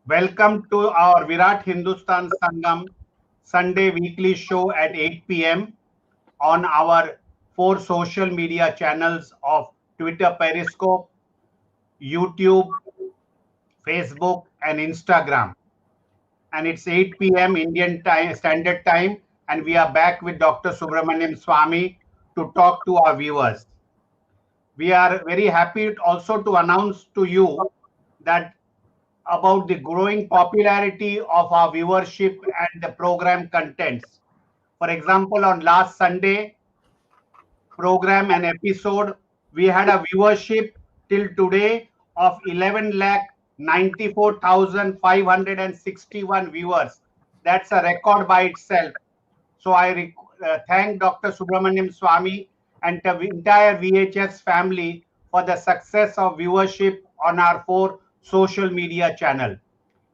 Welcome to our Virat Hindustan Sangam Sunday weekly show at 8 p.m. on our 4 social media channels of Twitter Periscope, YouTube, Facebook, and Instagram. And it's 8 p.m. Indian time, Standard Time, and we are back with Dr. Subramanian Swamy to talk to our viewers. We are very happy also to announce to you that about the growing popularity of our viewership and the program contents. For example, on last Sunday program and episode, we had a viewership till today of 11,94,561 viewers. That's a record by itself. So I thank Dr. Subramanian Swamy and the entire VHS family for the success of viewership on our 4 social media channel.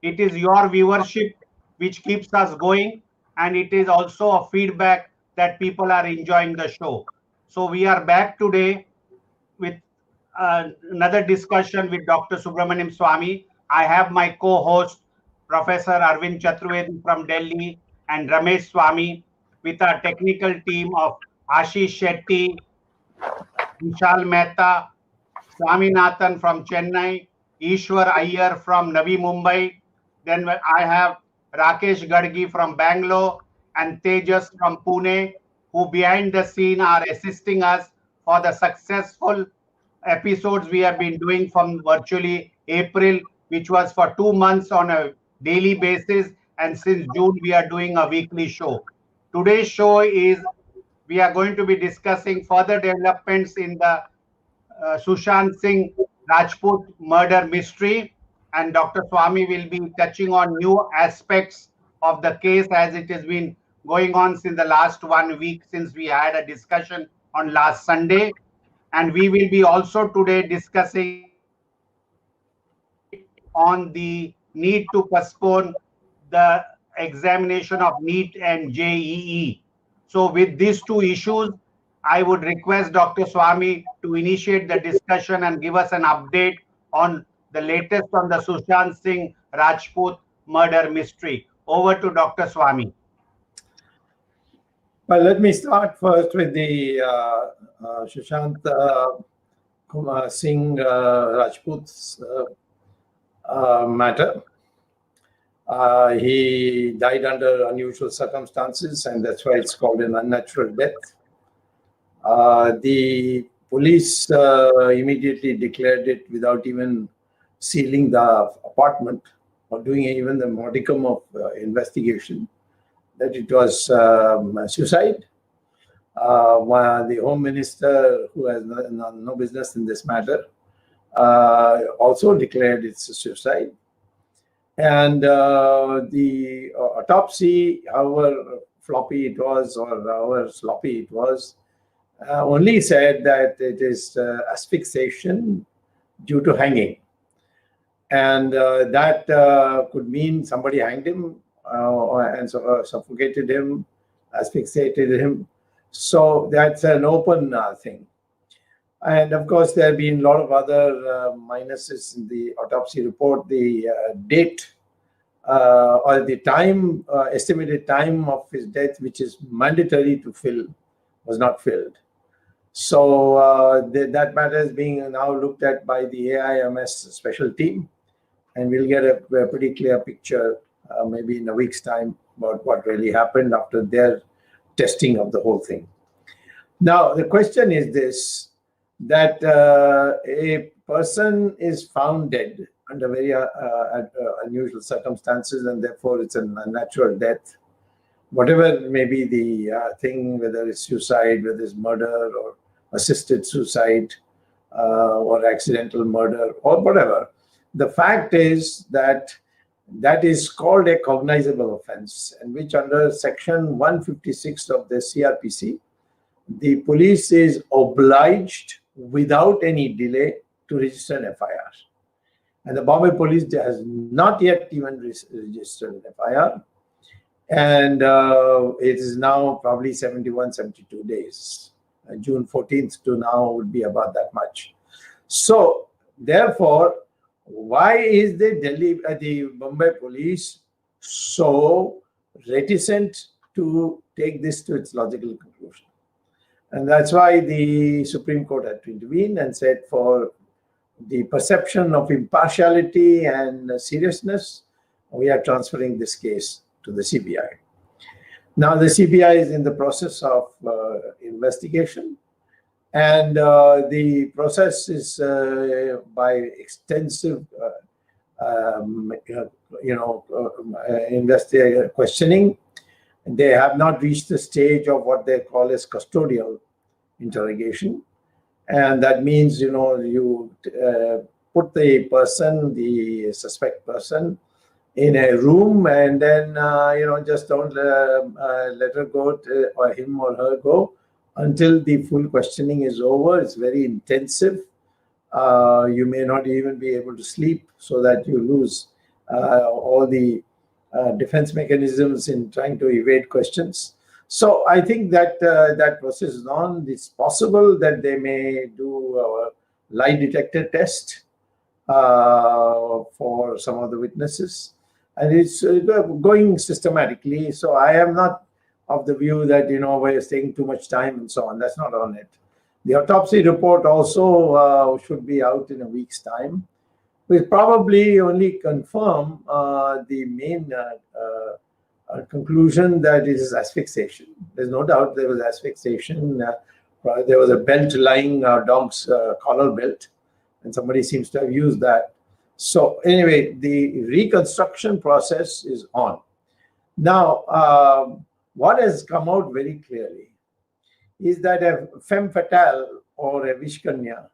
It is your viewership which keeps us going, and it is also a feedback that people are enjoying the show. So we are back today with another discussion with Dr. Subramanian Swamy. I have my co-host, Professor Arvind Chaturvedi from Delhi, and Ramesh Swamy, with our technical team of Ashish Shetty, Vishal Mehta, Swaminathan from Chennai, Ishwar Iyer from Navi Mumbai. Then I have Rakesh Gadgi from Bangalore and Tejas from Pune, who behind the scene are assisting us for the successful episodes we have been doing from virtually April, which was for 2 months on a daily basis. And since June, we are doing a weekly show. Today's show is we are going to be discussing further developments in the Sushant Singh Rajput murder mystery, and Dr. Swamy will be touching on new aspects of the case as it has been going on since the last 1 week since we had a discussion on last Sunday. And we will be also today discussing on the need to postpone the examination of NEET and JEE. So with these two issues, I would request Dr. Swamy to initiate the discussion and give us an update on the latest on the Sushant Singh Rajput murder mystery. Over to Dr. Swamy. Well, let me start first with the Sushant Singh Rajput's matter. He died under unusual circumstances, and that's why it's called an unnatural death. The police immediately declared it without even sealing the apartment or doing even the modicum of investigation, that it was suicide. The Home Minister, who has no business in this matter, also declared it's a suicide. And the autopsy, however floppy it was or however sloppy it was, only said that it is asphyxiation due to hanging. And that could mean somebody hanged him and suffocated him, asphyxiated him. So that's an open thing. And of course, there have been a lot of other minuses in the autopsy report. The date or the time, estimated time of his death, which is mandatory to fill, was not filled. So that matter is being now looked at by the AIMS special team, and we'll get a pretty clear picture maybe in a week's time about what really happened after their testing of the whole thing. Now, the question is this, that a person is found dead under very unusual circumstances, and therefore it's a natural death. Whatever may be the thing, whether it's suicide, whether it's murder or assisted suicide or accidental murder or whatever, the fact is that that is called a cognizable offense, and which under section 156 of the CRPC, the police is obliged without any delay to register an FIR. And the Bombay police has not yet even registered an FIR. And it is now probably 71, 72 days. June 14th to now would be about that much. So therefore, why is the Mumbai police so reticent to take this to its logical conclusion? And that's why the Supreme Court had to intervene and said, for the perception of impartiality and seriousness, we are transferring this case to the CBI. Now the CBI is in the process of investigation, and the process is by extensive questioning. They have not reached the stage of what they call as custodial interrogation. And that means, you put the suspect person in a room, and then, just don't let her go, or him or her go, until the full questioning is over. It's very intensive. You may not even be able to sleep, so that you lose all the defense mechanisms in trying to evade questions. So I think that that process is on. It's possible that they may do a lie detector test for some of the witnesses, and it's going systematically. So I am not of the view that we're taking too much time and so on. That's not on it. The autopsy report also should be out in a week's time. We'll probably only confirm the main conclusion that it is asphyxiation. There's no doubt there was asphyxiation. There was a belt lying, dog's collar belt, and somebody seems to have used that. So anyway, the reconstruction process is on. Now, what has come out very clearly is that a femme fatale or a Vishkanya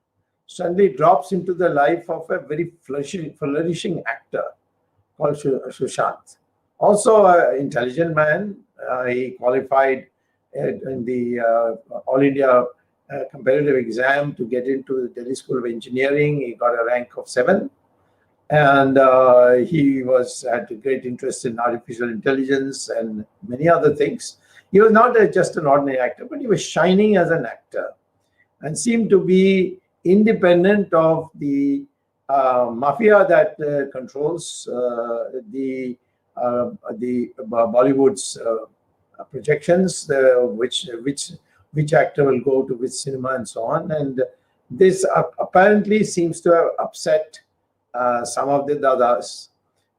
suddenly drops into the life of a very flourishing actor called Sushant. Also an intelligent man. He qualified in the All India competitive exam to get into the Delhi School of Engineering. He got a rank of 7. And he had a great interest in artificial intelligence and many other things. He was not just an ordinary actor, but he was shining as an actor and seemed to be independent of the mafia that controls the Bollywood's projections, which actor will go to which cinema and so on. And this apparently seems to have upset some of the dadas.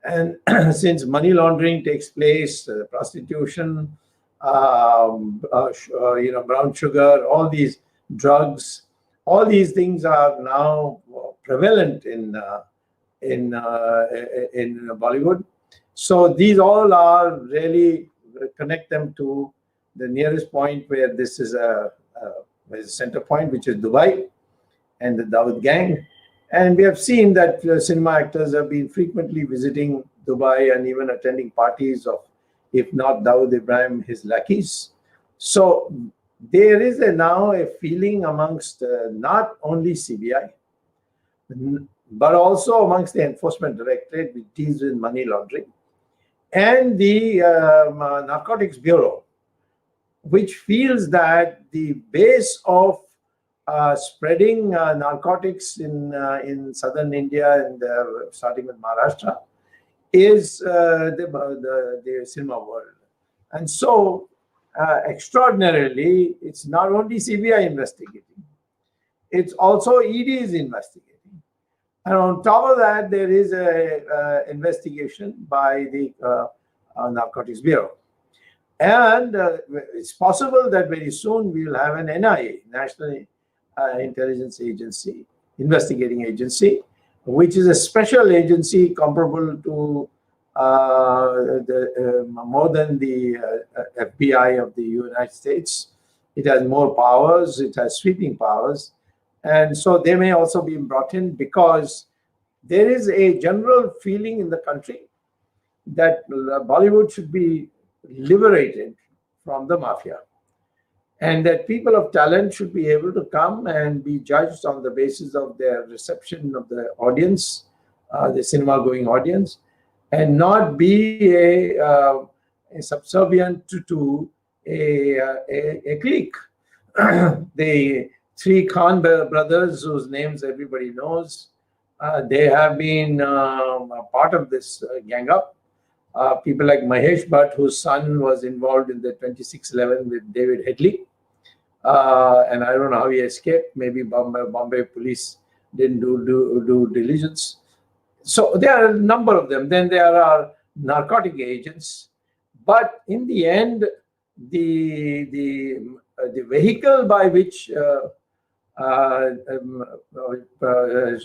And since money laundering takes place, prostitution, brown sugar, all these drugs, all these things are now prevalent in Bollywood. So these all are really connect them to the nearest point where this is a center point, which is Dubai and the Dawood gang. And we have seen that cinema actors have been frequently visiting Dubai and even attending parties of, if not Dawood Ibrahim, his lackeys. So there is now a feeling amongst not only CBI, but also amongst the Enforcement Directorate, which deals with money laundering, and the Narcotics Bureau, which feels that the base of spreading narcotics in southern India and starting with Maharashtra is the cinema world. And so extraordinarily, it's not only CBI investigating, it's also ED is investigating. And on top of that, there is a investigation by the Narcotics Bureau. And it's possible that very soon we will have an NIA, National Intelligence Agency, investigating agency, which is a special agency comparable to more than the FBI of the United States. It has more powers, it has sweeping powers. And so they may also be brought in because there is a general feeling in the country that Bollywood should be liberated from the mafia, and that people of talent should be able to come and be judged on the basis of their reception of the audience, the cinema-going audience, and not be a subservient to a clique. The 3 Khan brothers, whose names everybody knows, They have been a part of this gang up. People like Mahesh Bhatt, whose son was involved in the 2611 with David Headley. And I don't know how he escaped. Maybe Bombay police didn't do diligence. So there are a number of them. Then there are narcotic agents. But in the end, the vehicle by which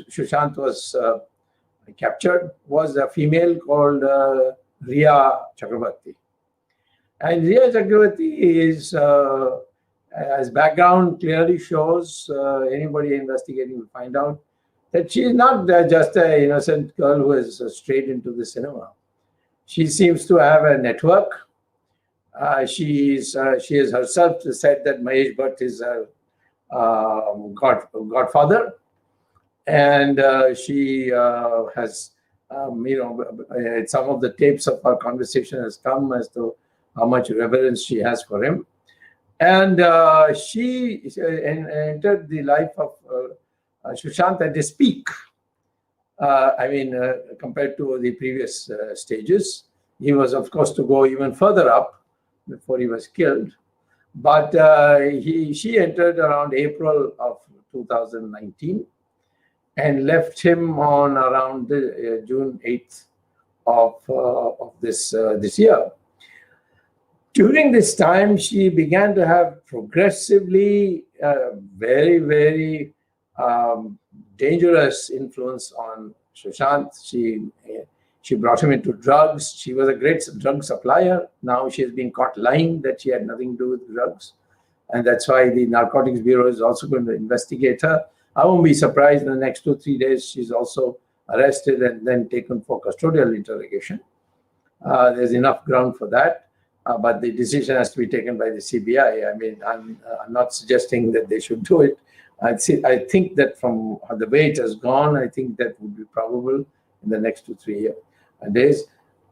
Sushant was captured was a female called Riya Chakrabarti. And Riya Chakrabarti is, as background clearly shows, anybody investigating will find out that she is not just an innocent girl who is straight into the cinema. She seems to have a network. She has herself said that Mahesh Bhatt is her godfather, and she has, some of the tapes of our conversation has come as to how much reverence she has for him. And she entered the life of Sushant at his peak. Compared to the previous stages, he was, of course, to go even further up before he was killed. But she entered around April of 2019 and left him on around June 8th of this year. During this time, she began to have progressively very, very dangerous influence on Sushant. She brought him into drugs. She was a great drug supplier. Now she has been caught lying that she had nothing to do with drugs. And that's why the Narcotics Bureau is also going to investigate her. I won't be surprised in the next 2-3 days she's also arrested and then taken for custodial interrogation. There's enough ground for that. But the decision has to be taken by the CBI. I mean, I'm not suggesting that they should do it. I think that from the way it has gone, I think that would be probable in the next 2-3 days.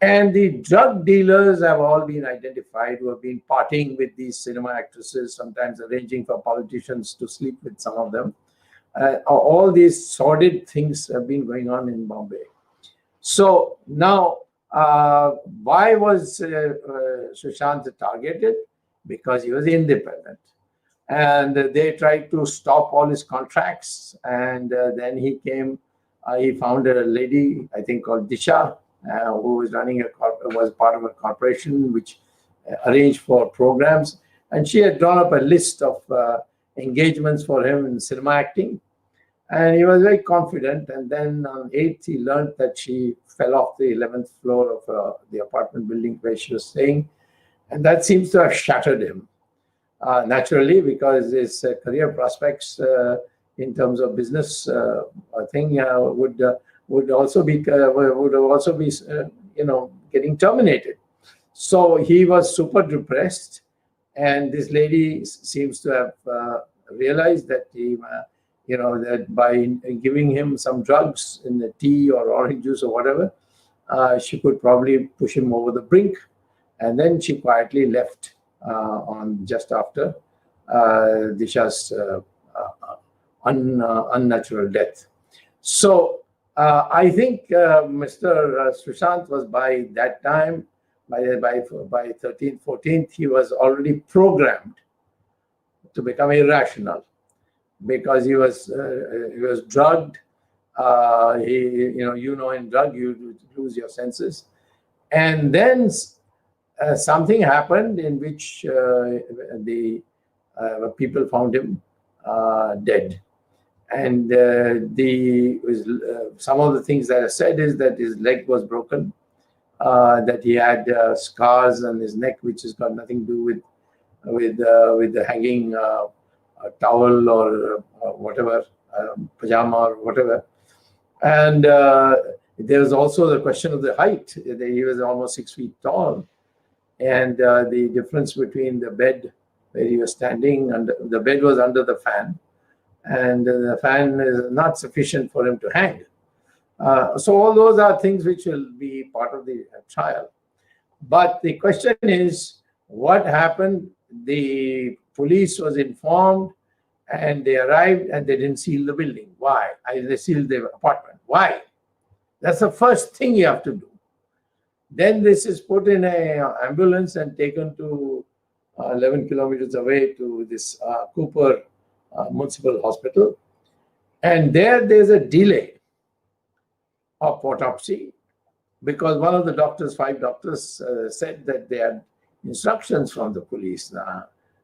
And the drug dealers have all been identified who have been partying with these cinema actresses, sometimes arranging for politicians to sleep with some of them. All these sordid things have been going on in Bombay. So now, why was Sushant targeted? Because he was independent. And they tried to stop all his contracts. And then he found a lady, I think called Disha, who was was part of a corporation which arranged for programs. And she had drawn up a list of engagements for him in cinema acting. And he was very confident. And then on 8th, he learned that she fell off the 11th floor of the apartment building where she was staying. And that seems to have shattered him. Naturally, because his career prospects in terms of business would also be getting terminated. So he was super depressed, and this lady seems to have realized that that by giving him some drugs in the tea or orange juice or whatever, she could probably push him over the brink, and then she quietly left on just after Disha's unnatural death. So I think Mr. Sushant was by that time, by 13th, 14th, he was already programmed to become irrational because he was drugged. In drug you lose your senses, and then something happened in which the people found him dead. And some of the things that are said is that his leg was broken, that he had scars on his neck, which has got nothing to do with the hanging towel or whatever, pajama or whatever. And there was also the question of the height. He was almost 6 feet tall. And the difference between the bed where he was standing, and the bed was under the fan, and the fan is not sufficient for him to hang. So all those are things which will be part of the trial. But the question is, what happened? The police was informed, And they arrived and they didn't seal the building. Why? They sealed the apartment. Why? That's the first thing you have to do. Then this is put in an ambulance and taken to 11 kilometers away to this Cooper Municipal Hospital. And there's a delay of autopsy because one of the doctors, 5 doctors, said that they had instructions from the police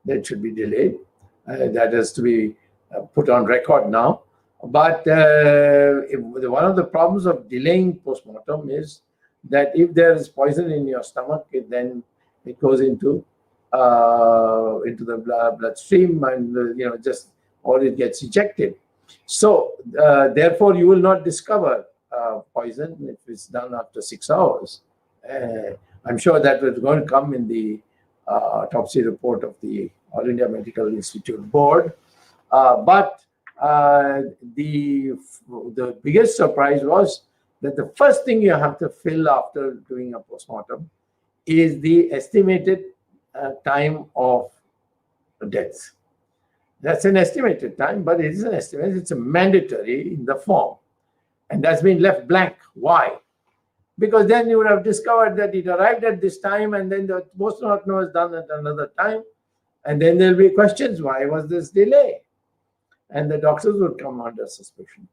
that should be delayed. That has to be put on record now. But one of the problems of delaying postmortem is that if there is poison in your stomach, then it goes into the bloodstream, and just or it gets ejected. So therefore, you will not discover poison if it's done after 6 hours. I'm sure that was going to come in the autopsy report of the All India Medical Institute Board. But the biggest surprise was that the first thing you have to fill after doing a postmortem is the estimated time of death. That's an estimated time, but it is an estimate. It's a mandatory in the form. And that's been left blank. Why? Because then you would have discovered that it arrived at this time, and then the postmortem was done at another time. And then there'll be questions. Why was this delay? And the doctors would come under suspicion.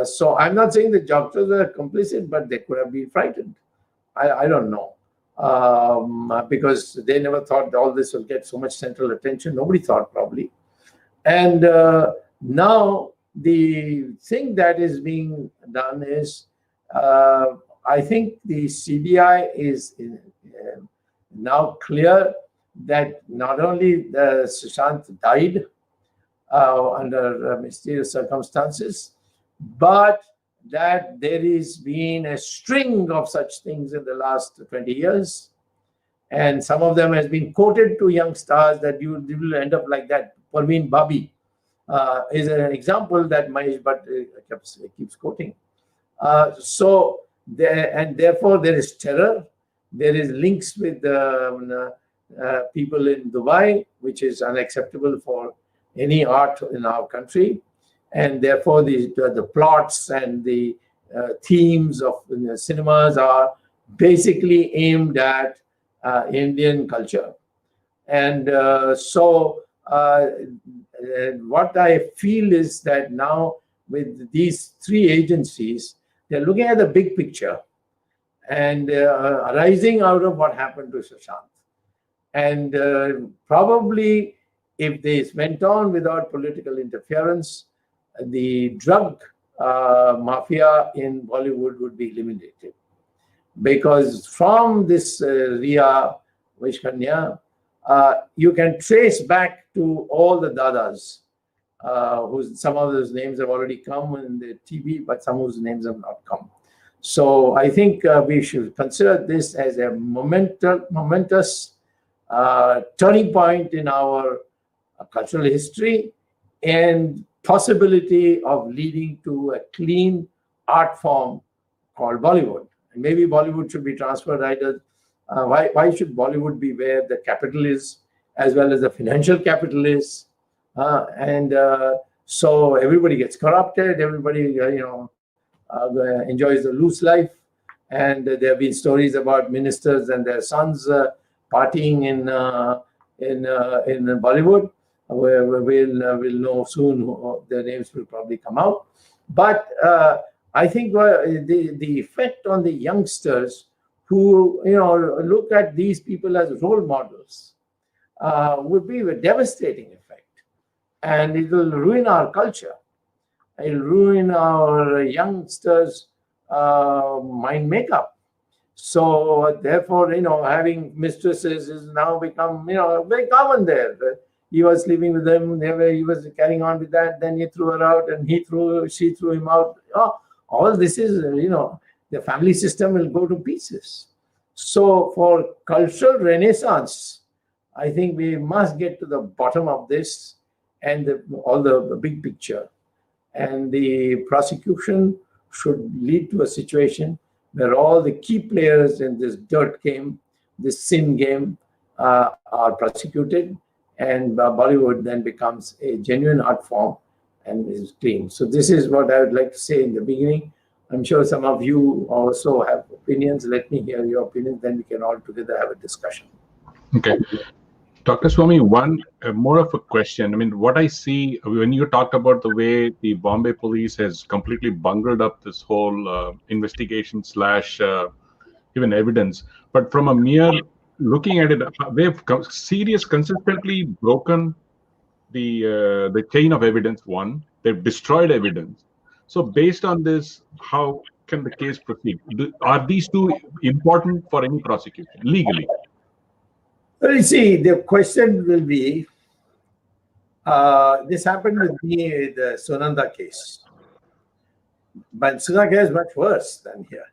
So I'm not saying the doctors are complicit, but they could have been frightened. I don't know. Because they never thought all this will get so much central attention. Nobody thought, probably. And now the thing that is being done is, I think the CBI is now clear that not only Sushant died under mysterious circumstances, but that there has been a string of such things in the last 20 years. And some of them has been quoted to young stars that you will end up like that. Parveen Babi is an example that Mahesh Bhatt keeps quoting. Therefore there is terror. There is links with people in Dubai, which is unacceptable for any art in our country. And therefore the plots and the themes of cinemas are basically aimed at Indian culture. And what I feel is that now with these 3 agencies, they're looking at the big picture and arising out of what happened to Sushant. And probably if this went on without political interference, the drug mafia in Bollywood would be eliminated. Because from this Riya Vaishkanya, you can trace back to all the dadas, some of those names have already come in the TV, but some whose names have not come. So I think we should consider this as a momentous turning point in our cultural history and possibility of leading to a clean art form called Bollywood. And maybe Bollywood should be transferred either. Why should Bollywood be where the capital is, as well as the financial capital is? So everybody gets corrupted, everybody enjoys the loose life. And there have been stories about ministers and their sons partying in Bollywood. We'll know soon. Their names will probably come out. But I think the effect on the youngsters who look at these people as role models would be a devastating effect, and it will ruin our culture. It will ruin our youngsters' mind makeup. So therefore, having mistresses is now become very common there. He was living with them, he was carrying on with that, then he threw her out and she threw him out. All this is, the family system will go to pieces. So for cultural renaissance, I think we must get to the bottom of this and all the big picture. And the prosecution should lead to a situation where all the key players in this dirt game, this sin game, are prosecuted, and Bollywood then becomes a genuine art form and is clean. So this is what I would like to say in the beginning. I'm sure some of you also have opinions. Let me hear your opinions, then we can all together have a discussion. Okay. Dr. Swamy, more of a question. I mean, what I see when you talk about the way the Bombay police has completely bungled up this whole investigation slash even evidence, but from a mere looking at it, they've consistently broken the chain of evidence. One, they've destroyed evidence. So based on this, how can the case proceed? Are these two important for any prosecution legally? Well, you see, the question will be, this happened with me in the Sunanda case. But Sunanda case is much worse than here.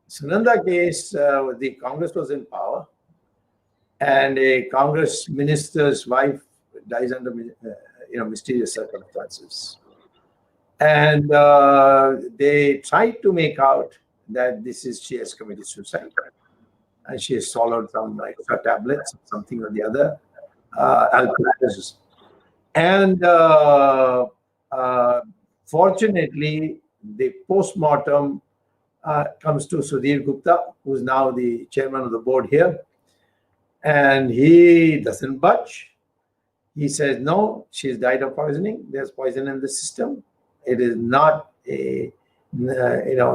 Sunanda case, the Congress was in power, and a Congress minister's wife dies under mysterious circumstances. And they tried to make out that she has committed suicide. And she has swallowed some extra tablets, something or the other, alcoholism. And fortunately, the post-mortem comes to Sudhir Gupta, who's now the chairman of the board here. And he doesn't budge. He says, no, she's died of poisoning. There's poison in the system. It is not a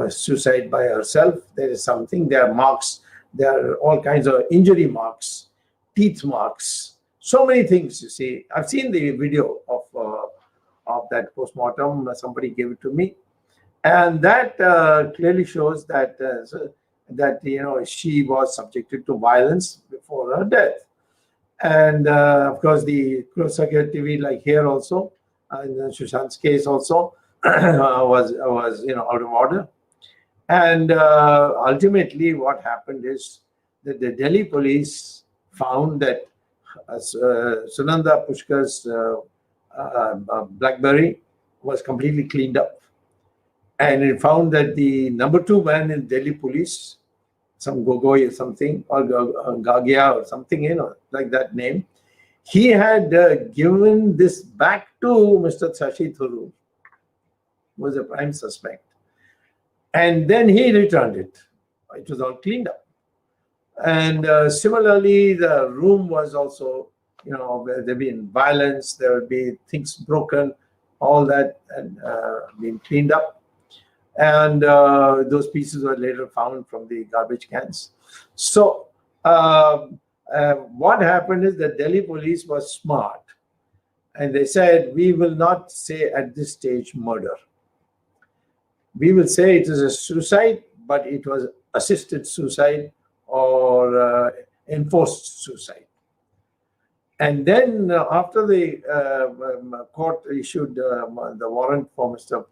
suicide by herself. There is something. There are marks. There are all kinds of injury marks, teeth marks, so many things. You see, I've seen the video of that postmortem. Somebody gave it to me, and that clearly shows that she was subjected to violence before her death. And of course, the closed circuit TV, like here also, in the Sushant's case also, was out of order. And ultimately, what happened is that the Delhi police found that Sunanda Pushkar's BlackBerry was completely cleaned up. And it found that the number 2 man in Delhi police, some Gogoi or something, or Gagia or something, like that name, he had given this back to Mr. Shashi Tharoor, who was a prime suspect. And then he returned it. It was all cleaned up. And similarly, the room was also, where there'd been violence, there would be things broken, all that and been cleaned up. And those pieces were later found from the garbage cans. So what happened is that Delhi police was smart. And they said, we will not say at this stage murder. We will say it is a suicide, but it was assisted suicide or enforced suicide. And then after the court issued the warrant for Mr.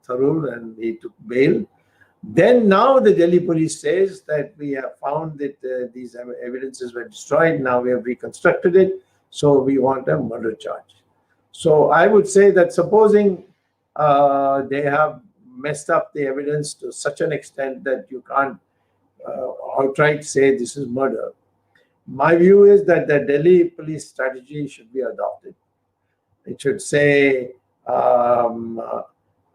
Tharoor and he took bail, then now the Delhi police says that we have found that these evidences were destroyed. Now we have reconstructed it. So we want a murder charge. So I would say that supposing they have messed up the evidence to such an extent that you can't outright say this is murder. My view is that the Delhi police strategy should be adopted. It should say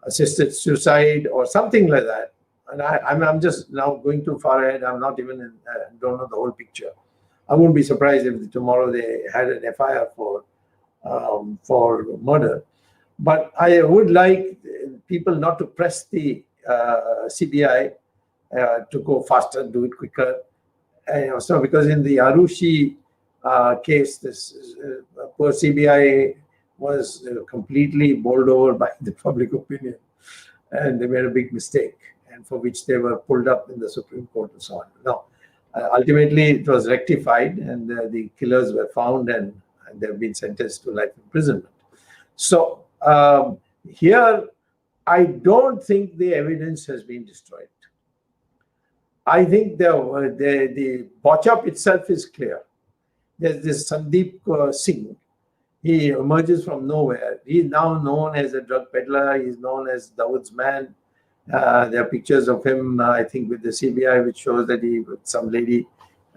assisted suicide or something like that. And I'm just now going too far ahead. I'm not even don't know the whole picture. I wouldn't be surprised if tomorrow they had an FIR for murder. But I would like people not to press the CBI to go faster, do it quicker. So because in the Arushi case, this poor CBI was completely bowled over by the public opinion, and they made a big mistake, and for which they were pulled up in the Supreme Court and so on. Now, ultimately, it was rectified, and the killers were found, and they've been sentenced to life imprisonment. So here, I don't think the evidence has been destroyed. I think the botch-up itself is clear. There's this Sandeep Singh. He emerges from nowhere. He's now known as a drug peddler. He's known as Dawood's man. There are pictures of him, I think, with the CBI, which shows that he, with some lady,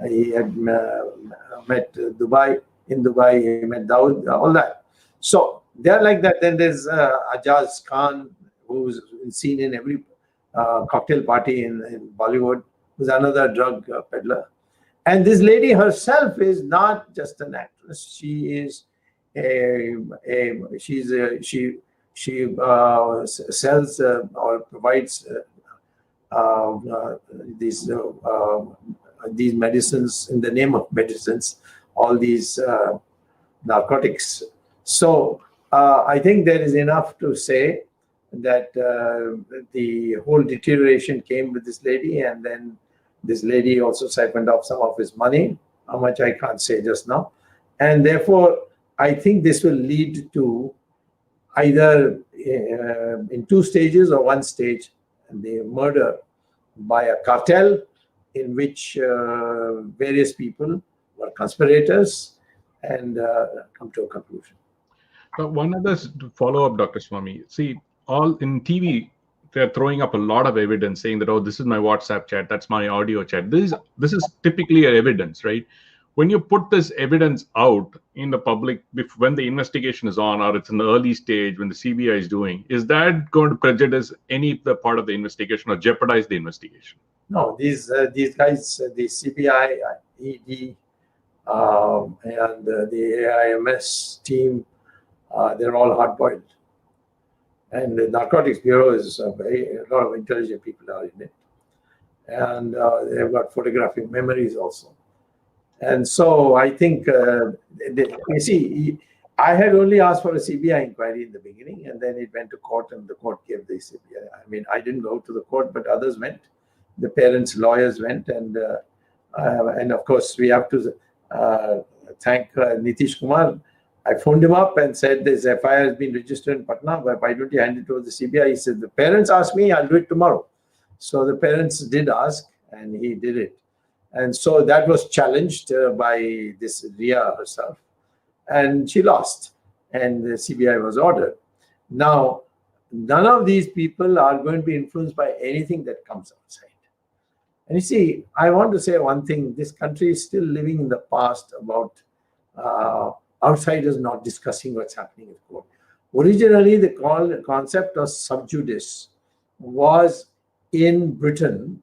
he had met Dubai. in Dubai, he met Dawood, all that. So they're like that. Then there's Ajaz Khan, who's seen in every cocktail party in Bollywood, who's another drug peddler. And this lady herself is not just an actress. She is she sells or provides these medicines in the name of medicines, all these narcotics. So I think there is enough to say that the whole deterioration came with this lady, and then this lady also siphoned off some of his money. How much I can't say just now. And therefore, I think this will lead to either in two stages or one stage, the murder by a cartel in which various people were conspirators and come to a conclusion. But one other follow-up, Dr. Swamy. See, all in TV, they're throwing up a lot of evidence saying that, oh, this is my WhatsApp chat, that's my audio chat. This is typically evidence, right? When you put this evidence out in the public, when the investigation is on, or it's in the early stage when the CBI is doing, is that going to prejudice any part of the investigation or jeopardize the investigation? No, these guys, the CBI, ED, and the AIMS team, they're all hard-boiled. And the Narcotics Bureau is a lot of intelligent people are in it. And they've got photographic memories also. And so I think, you see, I had only asked for a CBI inquiry in the beginning, and then it went to court, and the court gave the CBI. I mean, I didn't go to the court, but others went. The parents' lawyers went, and of course, we have to thank Nitish Kumar. I phoned him up and said, this FIR has been registered in Patna, but why don't you hand it to the CBI? He said, the parents asked me, I'll do it tomorrow. So the parents did ask, and he did it. And so that was challenged by this Ria herself, and she lost, and the CBI was ordered. Now, none of these people are going to be influenced by anything that comes outside. And you see, I want to say one thing. This country is still living in the past about outsiders not discussing what's happening in court. Originally, the concept of sub judice was in Britain,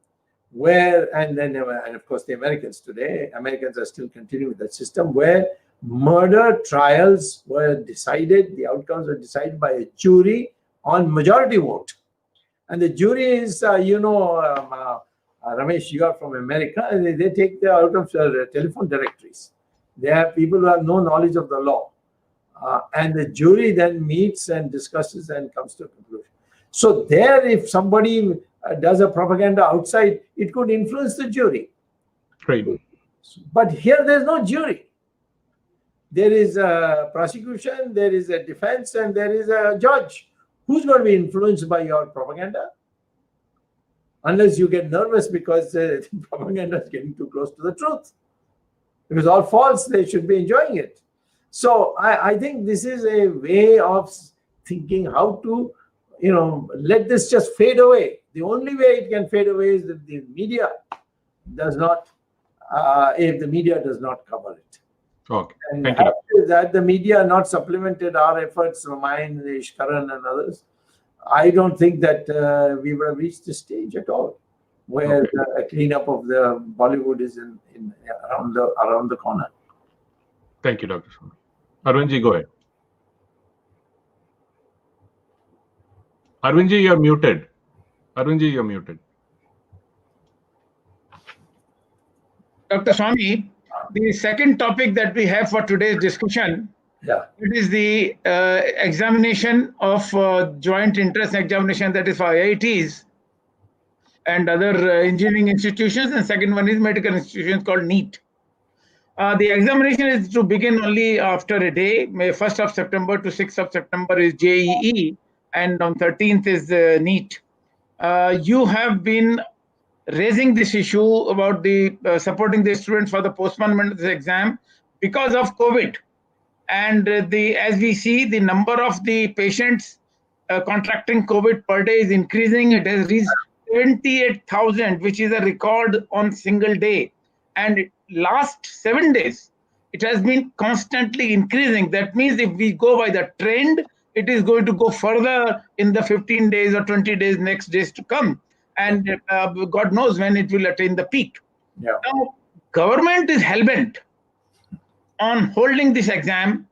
where, and of course the Americans today, Americans are still continuing with that system, where murder trials were decided, the outcomes were decided by a jury on majority vote. And the jury is, Ramesh, you are from America, and they take the out of telephone directories. They have people who have no knowledge of the law. And the jury then meets and discusses and comes to a conclusion. So there, if somebody does a propaganda outside, it could influence the jury. Right. But here there's no jury. There is a prosecution, there is a defense, and there is a judge. Who's going to be influenced by your propaganda? Unless you get nervous because propaganda is getting too close to the truth. If it's all false, they should be enjoying it. So I think this is a way of thinking how to, let this just fade away. The only way it can fade away is if the media does not, cover it. Okay. And Thank you. after that, the media not supplemented our efforts, mine, Ishkaran, and others. I don't think that we would have reached this stage at all, where a cleanup of the Bollywood is around the corner. Thank you, Dr. Swamy. Arvindji, go ahead. Arvindji, you're muted. Arvindji, you're muted. Dr. Swamy, the second topic that we have for today's discussion, it is the examination of joint entrance examination, that is for IITs and other engineering institutions, and second one is medical institutions called NEET. The examination is to begin only after a day. 1st of September to 6th of September is JEE, and on 13th is NEET. You have been raising this issue about the supporting the students for the postponement of the exam because of COVID. And as we see, the number of the patients contracting COVID per day is increasing. It has reached 78,000, which is a record on single day. And last 7 days, it has been constantly increasing. That means if we go by the trend, it is going to go further in the 15 days or 20 days next days to come. And God knows when it will attain the peak. Yeah. Now, government is hell-bent on holding this exam,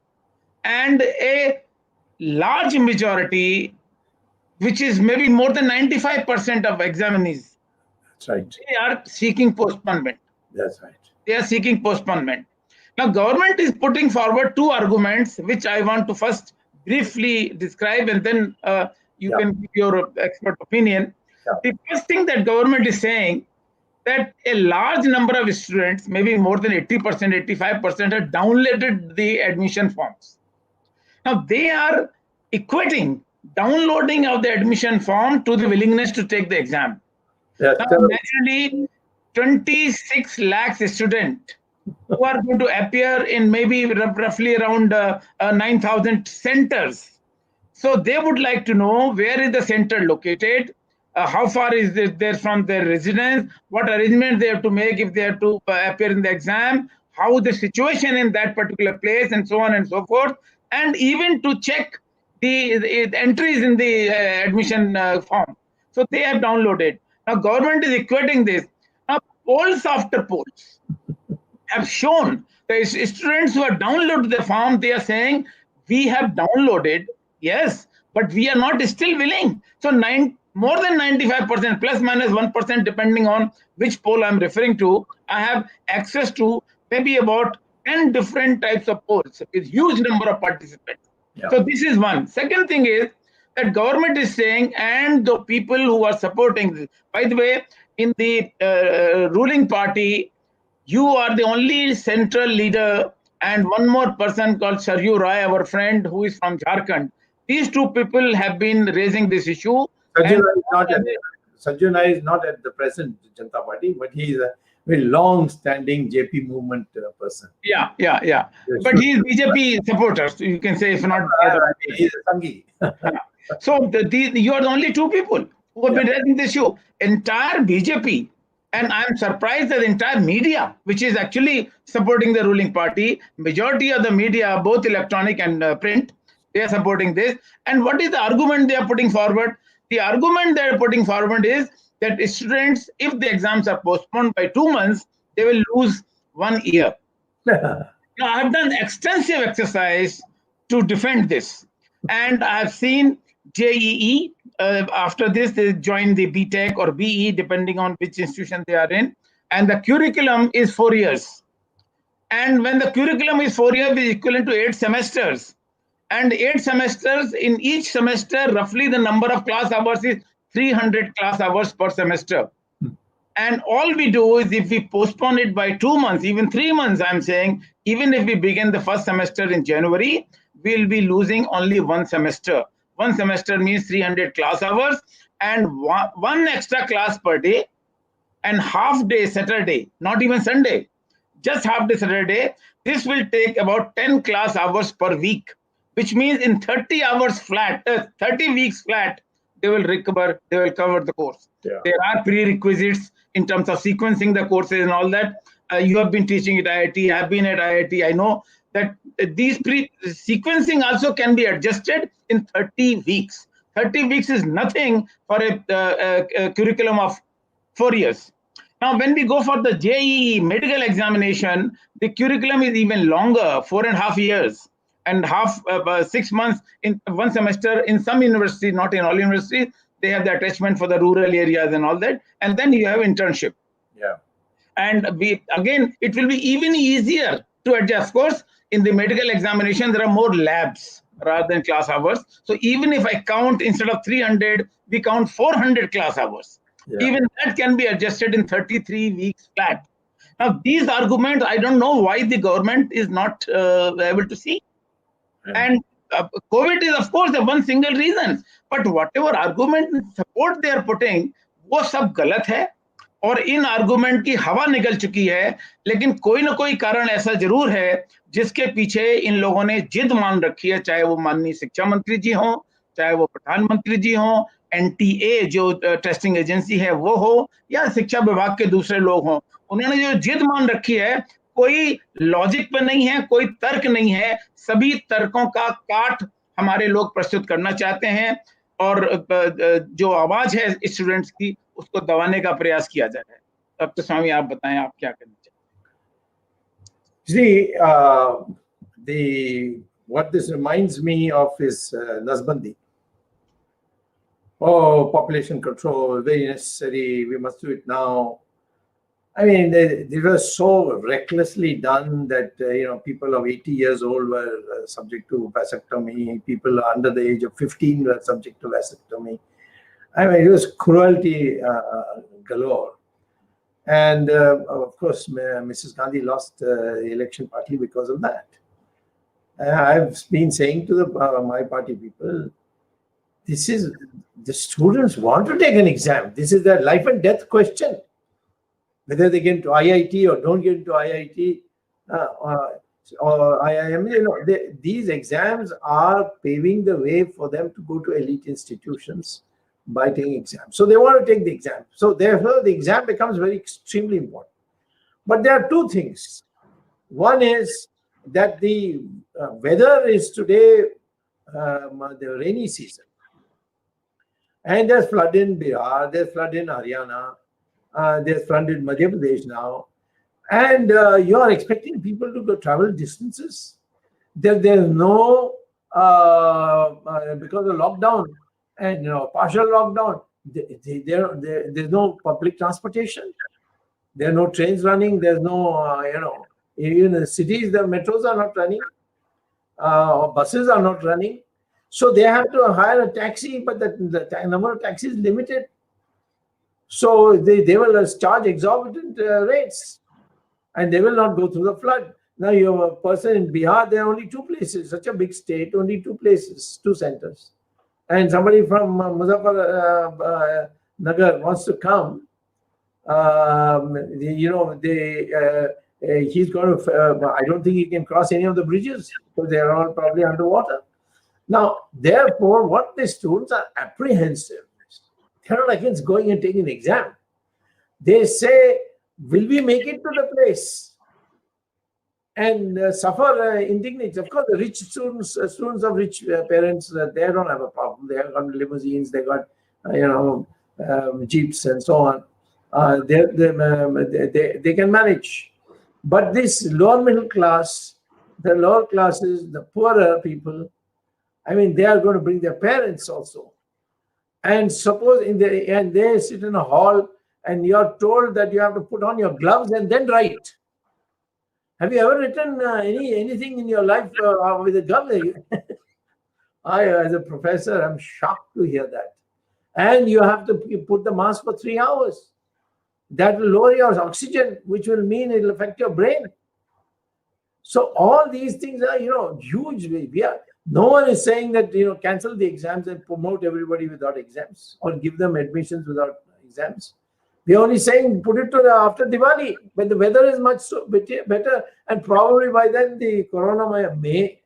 and a large majority, which is maybe more than 95% of examinees, That's right. they are seeking postponement. That's right. They are seeking postponement. Now, government is putting forward two arguments, which I want to first briefly describe, and then you can give your expert opinion. The first thing that government is saying, that a large number of students, maybe more than 80%, 85%, have downloaded the admission forms. Now, they are equating downloading of the admission form to the willingness to take the exam. Now, naturally, 26 lakhs students who are going to appear in maybe roughly around 9,000 centers. So they would like to know where is the center located, how far is it there from their residence, what arrangement they have to make if they have to appear in the exam, how the situation in that particular place, and so on and so forth, and even to check the entries in the admission form. So they have downloaded. Now government is equating this. Now polls after polls have shown the students who have downloaded the form, they are saying, we have downloaded, yes, but we are not still willing. So more than 95%, plus minus 1%, depending on which poll I'm referring to, I have access to maybe about 10 different types of polls with huge number of participants. Yeah. So this is one. Second thing is that government is saying, and the people who are supporting this, by the way, in the ruling party, you are the only central leader, and one more person called Saryu Rai, our friend who is from Jharkhand. These two people have been raising this issue. Saryu Rai is not at the present Janata Party, but he is a very long-standing JP movement person. Yeah. But he is BJP supporter, so you can say, if not. He is a Sanghi. So you are the only two people who have been raising this issue. Entire BJP, and I'm surprised that the entire media, which is actually supporting the ruling party, majority of the media, both electronic and print, they are supporting this. And what is the argument they are putting forward? The argument they are putting forward is that students, if the exams are postponed by 2 months, they will lose 1 year. Now, I have done extensive exercise to defend this. And I have seen JEE, after this, they join the BTech or BE, depending on which institution they are in. And the curriculum is 4 years. And when the curriculum is 4 years, it is equivalent to 8 semesters. And 8 semesters, in each semester, roughly the number of class hours is 300 class hours per semester. And all we do is, if we postpone it by 2 months, even 3 months, I'm saying, even if we begin the first semester in January, we'll be losing only 1 semester. 1 semester means 300 class hours, and one extra class per day, and half day Saturday, not even Sunday, just half day Saturday. This will take about 10 class hours per week, which means in 30 hours flat, 30 weeks flat, they will cover the course. Yeah. There are prerequisites in terms of sequencing the courses and all that. You have been teaching at IIT, I have been at IIT. I know that these sequencing also can be adjusted in 30 weeks. 30 weeks is nothing for a curriculum of 4 years. Now, when we go for the JEE medical examination, the curriculum is even longer, 4.5 years. And 6 months in 1 semester. In some universities, not in all universities, they have the attachment for the rural areas and all that. And then you have internship. Yeah. And again, it will be even easier to adjust. Of course, in the medical examination, there are more labs rather than class hours. So even if I count, instead of 300, we count 400 class hours. Yeah. Even that can be adjusted in 33 weeks flat. Now, these arguments, I don't know why the government is not able to see. And COVID is, of course, the one single reason. But whatever argument and support they are putting, वो सब गलत है. और इन argument की हवा निकल चुकी है. लेकिन कोई ना कोई कारण ऐसा जरूर है जिसके पीछे इन लोगों ने जिद मान रखी है, चाहे वो माननीय शिक्षा मंत्री जी हो, चाहे वो प्रधानमंत्री जी हो, NTA जो टेस्टिंग एजेंसी है वो हो, या शिक्षा विभाग के दूसरे लोग हों. उन्होंने जो जिद मान रखी है, कोई लॉजिक पे नहीं है, कोई तर्क नहीं है, सभी तर्कों का काट हमारे लोग प्रस्तुत करना चाहते हैं और जो आवाज है स्टूडेंट्स की उसको दबाने का प्रयास किया जा रहा है। डॉक्टर स्वामी, आप बताएं, आप क्या करना चाहते हैं? What this reminds me of is Nazbandi. Oh, population control, very necessary. We must do it now. I mean, they were so recklessly done that people of 80 years old were subject to vasectomy. People under the age of 15 were subject to vasectomy. I mean, it was cruelty galore. And of course, Mrs. Gandhi lost the election partly because of that. I've been saying to my party people, the students want to take an exam. This is their life and death question. Whether they get into IIT or don't get into IIT or IIM, these exams are paving the way for them to go to elite institutions by taking exams. So they want to take the exam. So therefore, the exam becomes extremely important. But there are two things. One is that the weather is today the rainy season. And there's flood in Bihar, there's flood in Haryana, there's flood in Madhya Pradesh now. And you're expecting people to go travel distances. There's no, because of lockdown and partial lockdown, there's no public transportation. There are no trains running. There's no, even in the cities, the metros are not running. Buses are not running. So they have to hire a taxi, but the number of taxis is limited. So they will charge exorbitant rates and they will not go through the flood. Now you have a person in Bihar, there are only two places, such a big state, only two places, two centers. And somebody from Muzaffarnagar wants to come, he's going to, I don't think he can cross any of the bridges because they are all probably underwater. Now, therefore, what the students are apprehensive, they're not against going and taking an exam. They say, will we make it to the place? And suffer indignity. Of course, the rich students of rich parents, they don't have a problem. They have got limousines, they got, jeeps and so on. They can manage. But this lower middle class, the lower classes, the poorer people, I mean, they are going to bring their parents also. And suppose they sit in a hall and you're told that you have to put on your gloves and then write. Have you ever written anything in your life with a glove? I, as a professor, I'm shocked to hear that. And you have to put the mask for 3 hours. That will lower your oxygen, which will mean it will affect your brain. So all these things are, huge. No one is saying that, cancel the exams and promote everybody without exams or give them admissions without exams. We are only saying put it to after Diwali, when the weather is much better, and probably by then the corona may,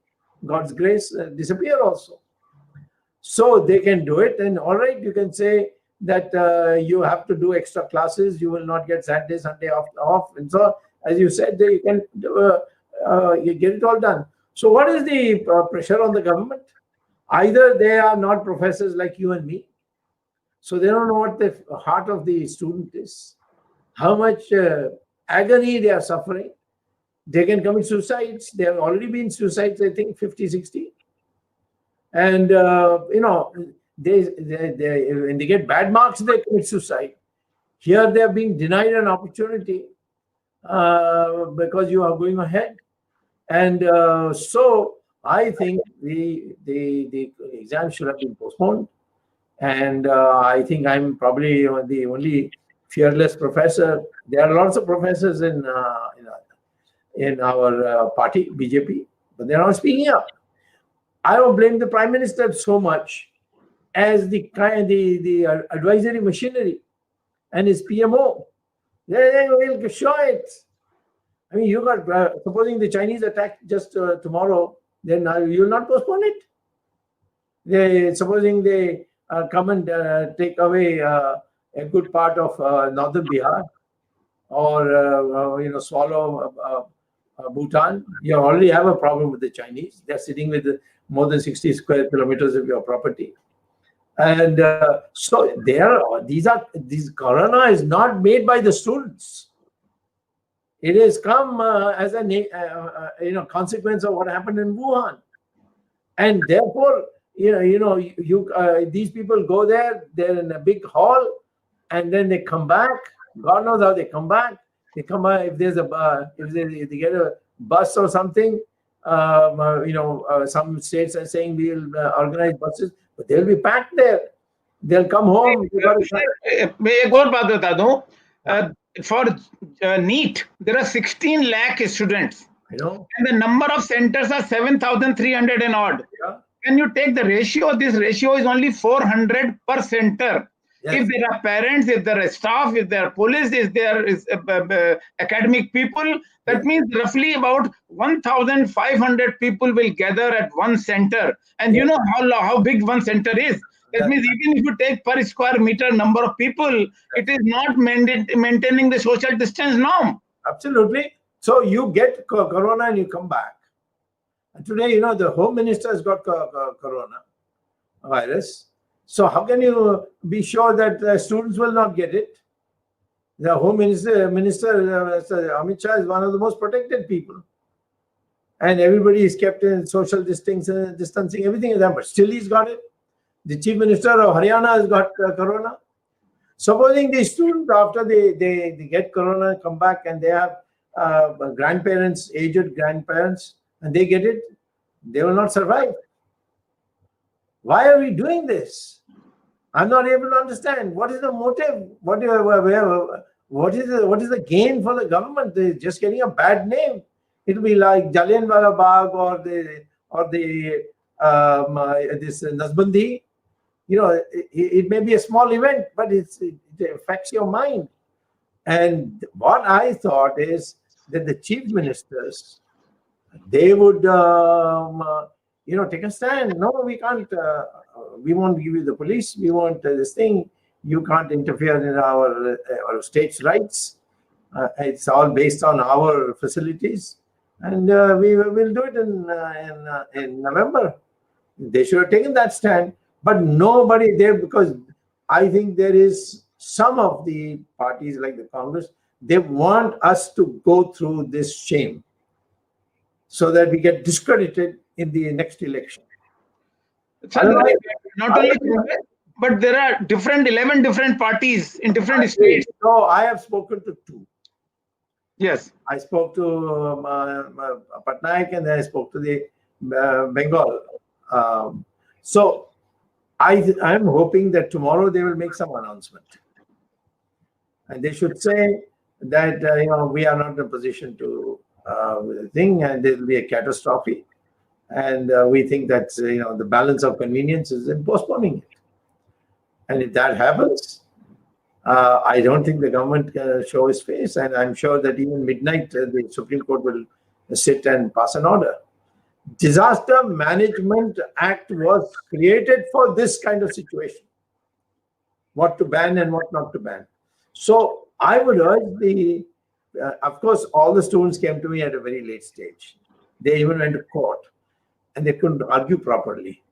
God's grace, disappear also. So they can do it, and all right, you can say that you have to do extra classes, you will not get Saturday, Sunday off, and so as you said, you can you get it all done. So what is the pressure on the government? Either they are not professors like you and me, so they don't know what the heart of the student is, how much agony they are suffering. They can commit suicides. There have already been suicides, I think, 50, 60. And, when they get bad marks, they commit suicide. Here they are being denied an opportunity because you are going ahead. And so I think the exam should have been postponed. And I think I'm probably the only fearless professor. There are lots of professors in our party, BJP, but they're not speaking up. I don't blame the Prime Minister so much as the advisory machinery and his PMO. They will show it. I mean, you got, supposing the Chinese attack just tomorrow, then you will not postpone it. Supposing they come and take away a good part of northern Bihar, or swallow Bhutan, you already have a problem with the Chinese. They're sitting with more than 60 square kilometers of your property. And so this corona is not made by the students. It has come as a consequence of what happened in Wuhan. And therefore, these people go there, they're in a big hall, and then they come back. God knows how they come back. They come back if there's if they get a bus or something. Some states are saying we'll organize buses, but they'll be packed there. They'll come home. For NEET, there are 16 lakh students. I know. And the number of centers are 7,300 and odd. Yeah. When you take the ratio, this ratio is only 400 per center. Yes. If there are parents, if there are staff, if there are police, if there is academic people, that means roughly about 1,500 people will gather at one center. And you know how big one center is. That means even if you take per square meter number of people, it is not maintaining the social distance norm. Absolutely. So you get corona and you come back. And today, the Home Minister has got corona virus. So how can you be sure that students will not get it? The Home Minister Amit Shah is one of the most protected people. And everybody is kept in social distancing, everything is there. But still he's got it. The Chief Minister of Haryana has got corona. Supposing these students, after they get corona, come back and they have grandparents, aged grandparents, and they get it, they will not survive. Why are we doing this? I'm not able to understand. What is the motive? What is the gain for the government? They're just getting a bad name. It will be like Jallianwala Bagh or this Nazbandi. It may be a small event, but it affects your mind. And what I thought is that the chief ministers, they would, take a stand. No, we can't. We won't give you the police. We want this thing. You can't interfere in our state's rights. It's all based on our facilities, and we will do it in November. They should have taken that stand. But nobody there, because I think there is some of the parties like the Congress, they want us to go through this shame so that we get discredited in the next election. Not only Congress, but there are 11 different parties in different states. No, I have spoken to two. Yes. I spoke to Patnaik and then I spoke to the Bengal. So I'm hoping that tomorrow they will make some announcement. And they should say that, we are not in a position to think, and there will be a catastrophe. And we think that, the balance of convenience is in postponing it. And if that happens, I don't think the government can show its face. And I'm sure that even midnight, the Supreme Court will sit and pass an order. Disaster Management Act was created for this kind of situation. What to ban and what not to ban. So I would urge of course, all the students came to me at a very late stage. They even went to court and they couldn't argue properly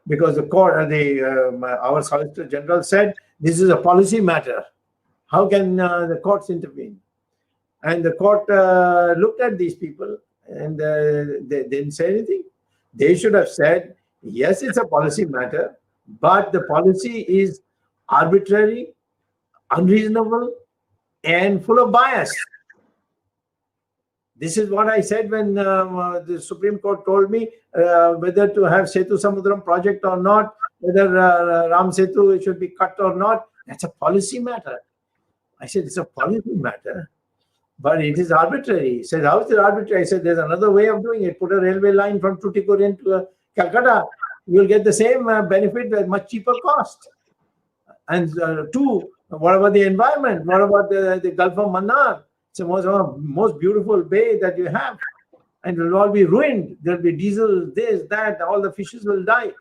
because the court, our Solicitor General said, this is a policy matter. How can the courts intervene? And the court looked at these people and they didn't say anything. They should have said, yes, it's a policy matter, but the policy is arbitrary, unreasonable, and full of bias. This is what I said when the Supreme Court told me whether to have Setu Samudram project or not, whether Ram Setu should be cut or not. That's a policy matter. I said, it's a policy matter, but it is arbitrary. He said, how is it arbitrary? I said, there's another way of doing it. Put a railway line from Tuticorin to Calcutta. You'll get the same benefit at much cheaper cost. And two, what about the environment? What about the Gulf of Mannar? It's the most beautiful bay that you have. And it will all be ruined. There'll be diesel, this, that, all the fishes will die.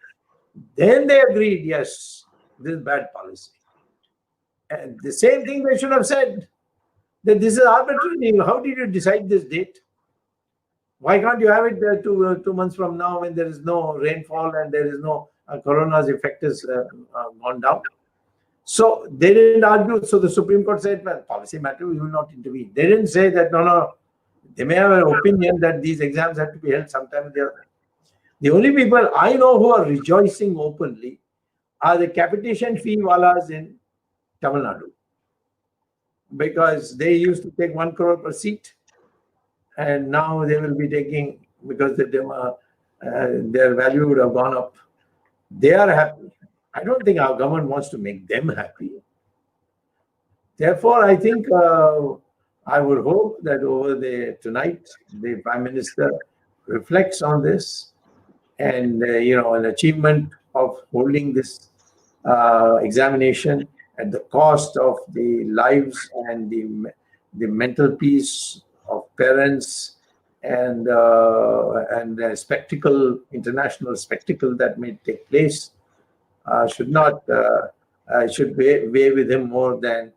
Then they agreed, yes, this is bad policy. And the same thing they should have said, that this is arbitrary. How did you decide this date? Why can't you have it 2 months from now when there is no rainfall and there is no corona's effect is gone down? So they didn't argue. So the Supreme Court said, well, policy matter, we will not intervene. They didn't say that, no. They may have an opinion that these exams have to be held sometime. The only people I know who are rejoicing openly are the capitation fee wallas in Tamil Nadu. Because they used to take 1 crore per seat. And now they will be taking, because their value would have gone up. They are happy. I don't think our government wants to make them happy. Therefore, I think I would hope that tonight, the Prime Minister reflects on this and, an achievement of holding this examination at the cost of the lives and the mental peace of parents and the spectacle, international spectacle that may take place should weigh with him more than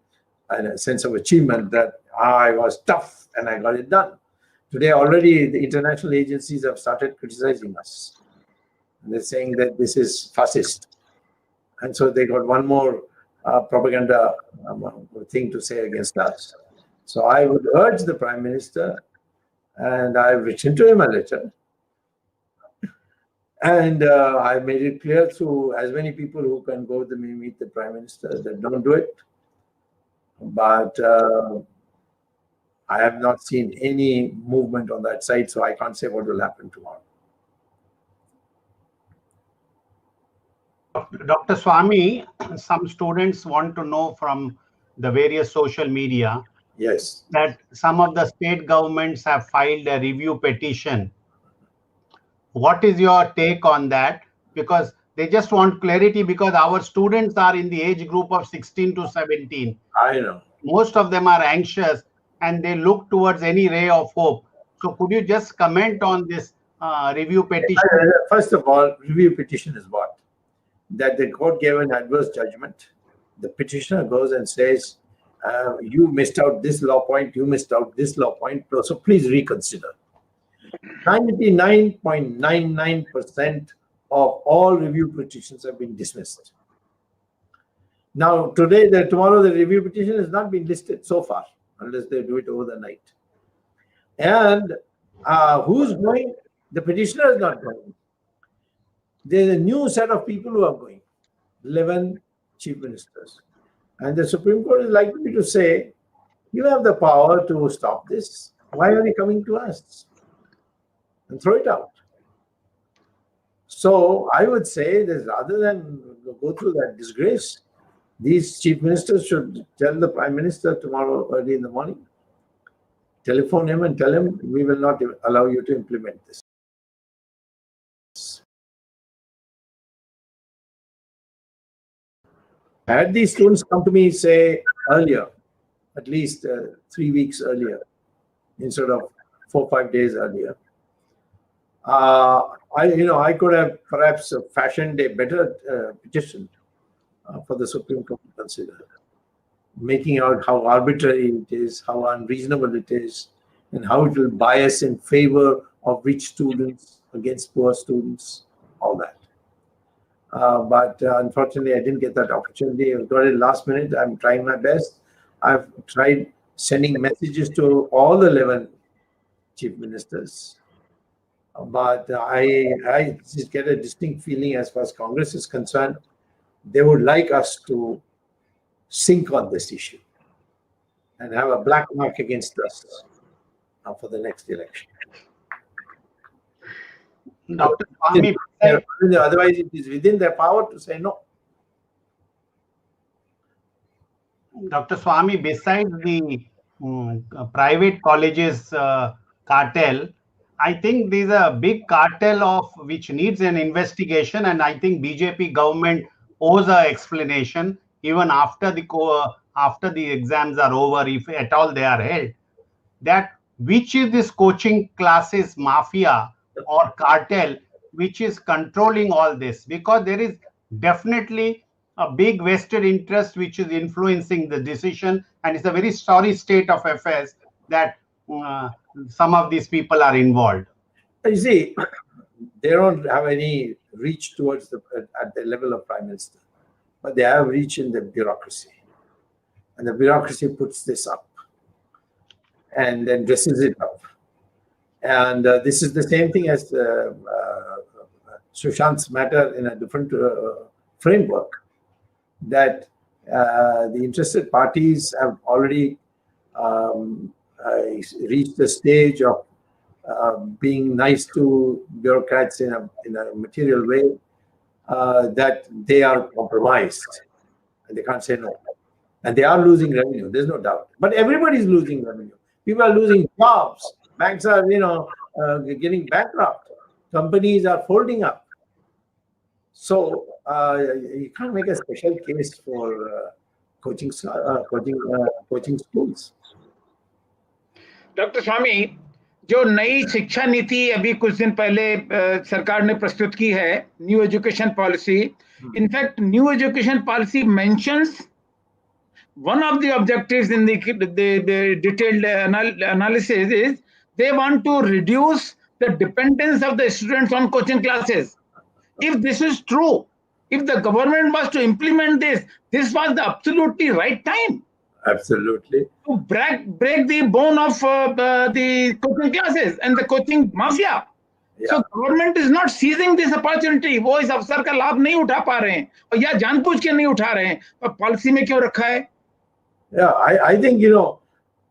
a sense of achievement that I was tough and I got it done. Today already the international agencies have started criticizing us. And they're saying that this is fascist. And so they got one more propaganda thing to say against us. So I would urge the Prime Minister, and I've written to him a letter, and I made it clear to as many people who can go to meet the Prime Minister that don't do it. But I have not seen any movement on that side, so I can't say what will happen tomorrow. Dr. Swamy, some students want to know from the various social media that some of the state governments have filed a review petition. What is your take on that? Because they just want clarity, because our students are in the age group of 16 to 17. I know. Most of them are anxious and they look towards any ray of hope. So could you just comment on this review petition? First of all, review petition is what? That the court gave an adverse judgment. The petitioner goes and says, you missed out this law point, you missed out this law point, so please reconsider. 99.99% of all review petitions have been dismissed. Now, tomorrow, the review petition has not been listed so far, unless they do it over the night. And who's going? The petitioner is not going. There's a new set of people who are going, 11 chief ministers. And the Supreme Court is likely to say, you have the power to stop this. Why are you coming to us? And throw it out. So I would say that rather than go through that disgrace, these chief ministers should tell the Prime Minister tomorrow early in the morning, telephone him and tell him, we will not allow you to implement this. Had these students come to me, say, earlier, at least 3 weeks earlier, instead of 4 or 5 days earlier, I could have perhaps fashioned a better petition for the Supreme Court to consider, making out how arbitrary it is, how unreasonable it is, and how it will bias in favor of rich students against poor students, all that. But unfortunately, I didn't get that opportunity. I got it last minute. I'm trying my best. I've tried sending messages to all the 11 chief ministers. But I just get a distinct feeling as far as Congress is concerned, they would like us to sink on this issue and have a black mark against us for the next election. Dr. Swamy, otherwise, it is within their power to say no. Dr. Swamy, besides the private colleges cartel, I think there's a big cartel of which needs an investigation, and I think BJP government owes an explanation even after the exams are over, if at all they are held. That which is this coaching classes mafia or cartel which is controlling all this, because there is definitely a big vested interest which is influencing the decision, and it's a very sorry state of affairs that some of these people are involved? You see, they don't have any reach towards at the level of Prime Minister, but they have reach in the bureaucracy. And the bureaucracy puts this up and then dresses it up. And this is the same thing as Sushant's matter in a different framework, that the interested parties have already reached the stage of being nice to bureaucrats in a material way, that they are compromised and they can't say no. And they are losing revenue, there's no doubt. But everybody's losing revenue. People are losing jobs. Banks are, getting bankrupt. Companies are folding up. So you can't make a special case for coaching schools. Doctor Swami, जो नई शिक्षा नीति अभी कुछ दिन पहले सरकार ने प्रस्तुत की है, new education policy, in fact new education policy mentions one of the objectives in the detailed analysis is they want to reduce the dependence of the students on coaching classes. If this is true, if the government was to implement this was the absolutely right time. Absolutely. To break the bone of the coaching classes and the coaching mafia. Yeah. So government is not seizing this opportunity. वो इस अवसर का लाभ नहीं उठा पा रहे हैं, और या जानबूझ के नहीं उठा रहे हैं, और पॉलिसी में क्यों रखा है? Yeah, I think,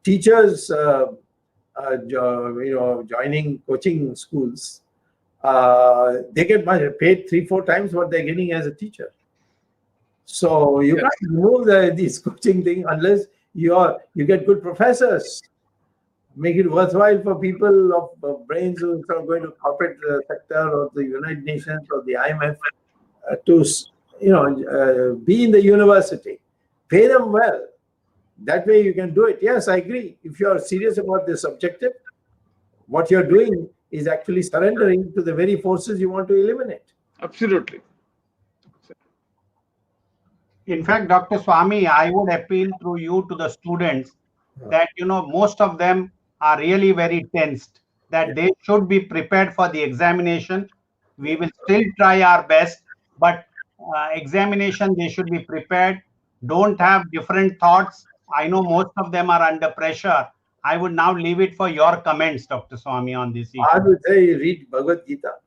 teachers, joining coaching schools, they get paid 3-4 times what they're getting as a teacher. So you can't remove this coaching thing unless you get good professors. Make it worthwhile for people of brains who are going to corporate sector or the United Nations or the IMF to, be in the university. Pay them well. That way you can do it. Yes, I agree. If you are serious about this objective, what you're doing is actually surrendering to the very forces you want to eliminate. Absolutely. In fact, Dr. Swamy, I would appeal through you to the students that, most of them are really very tensed, that they should be prepared for the examination. We will still try our best, but examination, they should be prepared. Don't have different thoughts. I know most of them are under pressure. I would now leave it for your comments, Dr. Swamy, on this issue. I would say read Bhagavad Gita.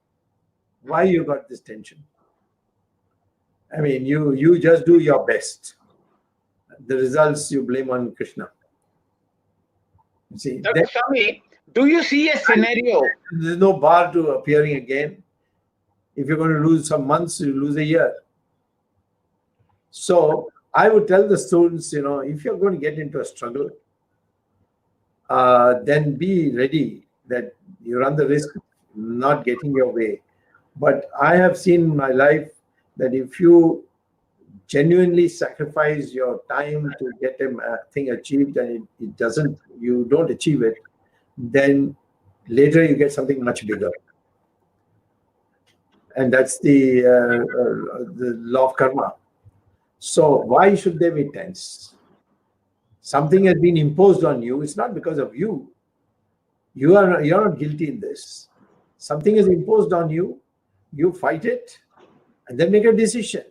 Why you got this tension? I mean, you just do your best. The results you blame on Krishna. See, Dr. Swamy, do you see a scenario? There's no bar to appearing again. If you're going to lose some months, you lose a year. So I would tell the students, if you're going to get into a struggle, then be ready that you run the risk of not getting your way. But I have seen in my life that if you genuinely sacrifice your time to get a thing achieved and you don't achieve it, then later you get something much bigger. And that's the law of karma. So why should they be tense? Something has been imposed on you. It's not because of you. You're not guilty in this. Something is imposed on you. You fight it and then make a decision.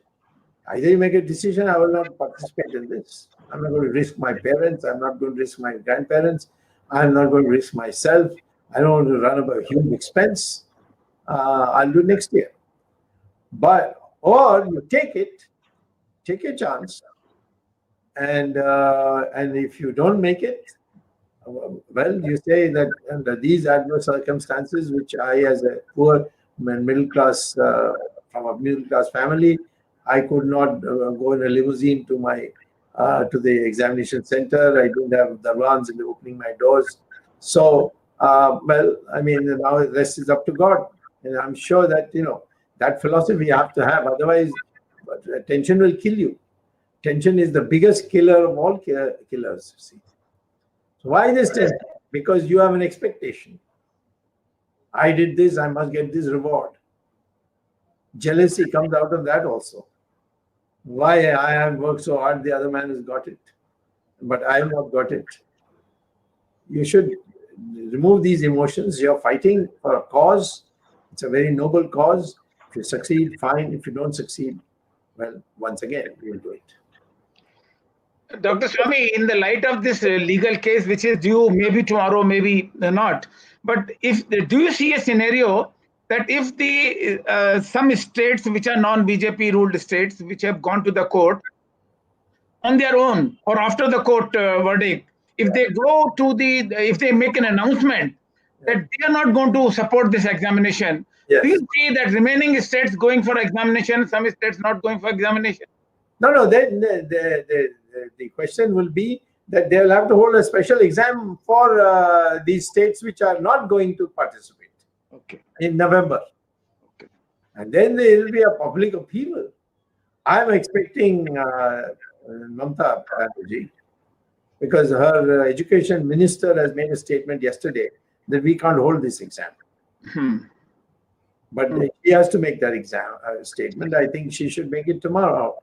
Either you make a decision, I will not participate in this. I'm not going to risk my parents. I'm not going to risk my grandparents. I'm not going to risk myself. I don't want to run up a huge expense. I'll do next year. Or you take a chance, and if you don't make it, well, you say that under these adverse circumstances, which I, as a poor middle class, from a middle class family, I could not go in a limousine to the examination center. I didn't have darwans in opening my doors. So, now the rest is up to God. And I'm sure that, that philosophy you have to have. Otherwise, tension will kill you. Tension is the biggest killer of all killers. See. So why this tension? Because you have an expectation. I did this, I must get this reward. Jealousy comes out of that also. Why I have worked so hard, the other man has got it, but I have not got it. You should remove these emotions. You're fighting for a cause. It's a very noble cause. If you succeed, fine. If you don't succeed, well, once again, we'll do it. Dr. Swamy, in the light of this legal case, which is due maybe tomorrow, maybe not, but do you see a scenario that if the some states which are non-BJP ruled states which have gone to the court on their own or after the court verdict, if they go to if they make an announcement that they are not going to support this examination, do you see that remaining states going for examination, some states not going for examination? No. Then the question will be that they will have to hold a special exam for these states which are not going to participate in November. And then there will be a public upheaval. I am expecting Mamta Banerjee, because her education minister has made a statement yesterday that we can't hold this exam. But she has to make that exam statement. I think she should make it tomorrow.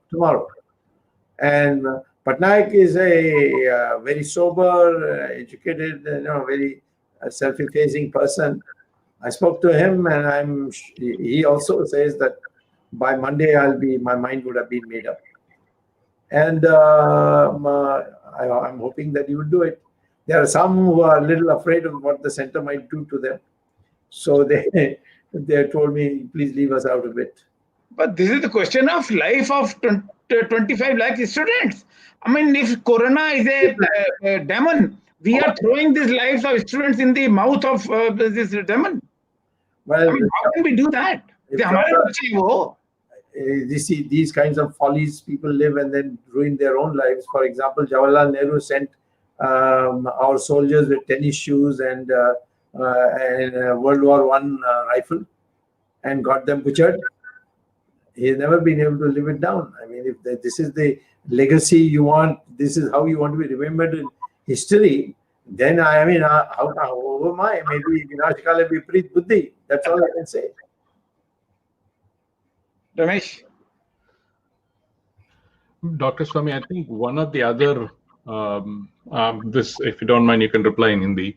And Patnaik is a very sober, educated, very self-effacing person. I spoke to him, and he also says that by Monday my mind would have been made up. And I'm hoping that he will do it. There are some who are a little afraid of what the center might do to them. So they told me, please leave us out of it. But this is the question of life of 25 lakh students. I mean, if Corona is a demon, we are throwing these lives of students in the mouth of this demon. Well, I mean, how can we do that? These kinds of follies people live and then ruin their own lives. For example, Jawaharlal Nehru sent our soldiers with tennis shoes and World War I rifle and got them butchered. He's never been able to live it down. I mean, if this is the legacy you want, this is how you want to be remembered in history, then how am I? Maybe Vinashkala Viprit Buddhi. That's all I can say. Ramesh? Dr. Swamy, I think one of the other, this, if you don't mind, you can reply in Hindi.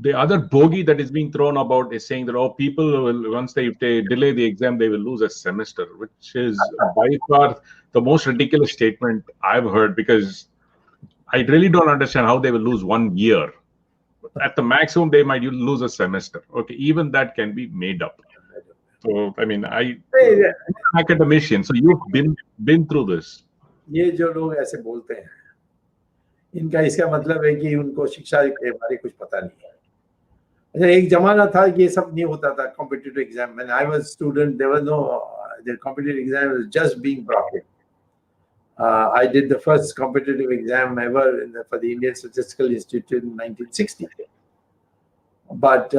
The other bogey that is being thrown about is saying that, people will, once they delay the exam, they will lose a semester, which is by far the most ridiculous statement I've heard, because I really don't understand how they will lose 1 year. At the maximum, they might lose a semester. Okay, even that can be made up. So, I mean, academician, so you've been through this. ये जो लोग ऐसे बोलते हैं, इनका इसका मतलब है कि उनको शिक्षा के बारे कुछ पता नहीं है. अच्छा, एक जमाना था कि ये सब नहीं होता था. Competitive exam. When I was student, there was no the competitive exam was just being brought in. I did the first competitive exam ever for the Indian Statistical Institute in 1960. But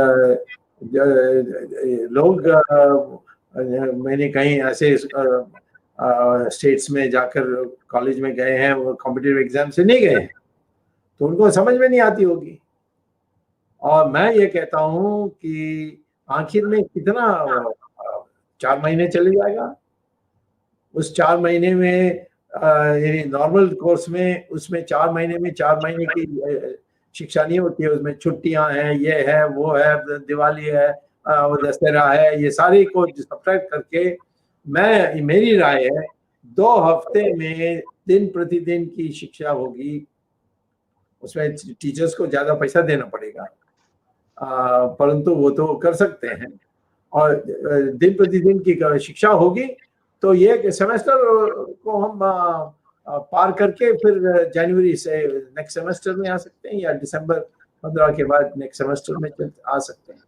लोग मैंने कहीं ऐसे states में जाकर college में गए हैं, वो कॉम्पिटिटिव एग्जाम से नहीं गए हैं, तो उनको समझ में नहीं आती होगी. और मैं ये कहता हूँ कि आखिर में कितना 4 महीने चले जाएगा. उस 4 महीने में नॉर्मल कोर्स में उसमें 4 महीने में 4 महीने की शिक्षा नहीं होती है. उसमें छुट्टियां हैं, ये है, वो है, दिवाली है, वो दशहरा है, ये सारी को सब्ट्रैक्ट करके मेरी राय है 2 हफ्ते में दिन प्रतिदिन की शिक्षा होगी. उसमें टीचर्स को ज्यादा पैसा देना पड़ेगा, परंतु वो तो कर सकते हैं. और दिन प्रतिदिन की शिक्षा होगी तो ये सेमेस्टर को हम पार करके फिर जनवरी से नेक्स्ट सेमेस्टर में आ सकते हैं, या दिसंबर 15 के बाद नेक्स्ट सेमेस्टर में आ सकते हैं.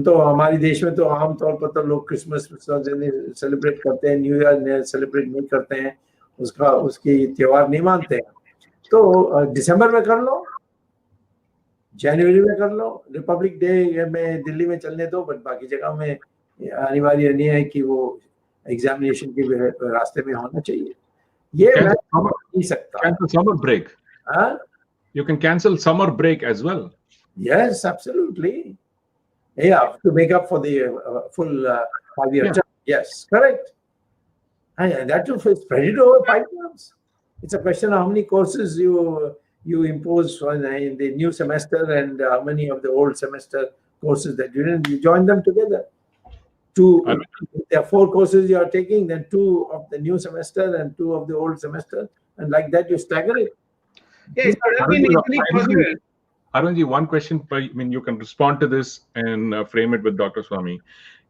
तो हमारे देश में तो आमतौर पर तो लोग क्रिसमस सेलिब्रेट करते हैं, न्यू ईयर सेलिब्रेट नहीं करते हैं, उसकी त्योहार नहीं मानते हैं. तो दिसंबर में कर लो, जनवरी में कर लो, रिपब्लिक डे में दिल्ली में चलने दो, बट बाकी जगह में अनिवार्य नहीं है कि वो एग्जामिनेशन के रास्ते में होना चाहिए. ये मैं नहीं सकता. Cancel summer break. You can cancel summer break as well. Yes, absolutely. Yeah, to make up for the full 5-year term. Yes, correct. And that too spread it over 5 months. It's a question of how many courses you you impose on in the new semester and how many of the old semester courses that you didn't, you join them together. There are 4 courses you are taking, then 2 of the new semester and 2 of the old semester, and like that you stagger it. Yeah, it could have been easily possible. Arvindji, one question. I mean, you can respond to this and frame it with Dr. Swamy.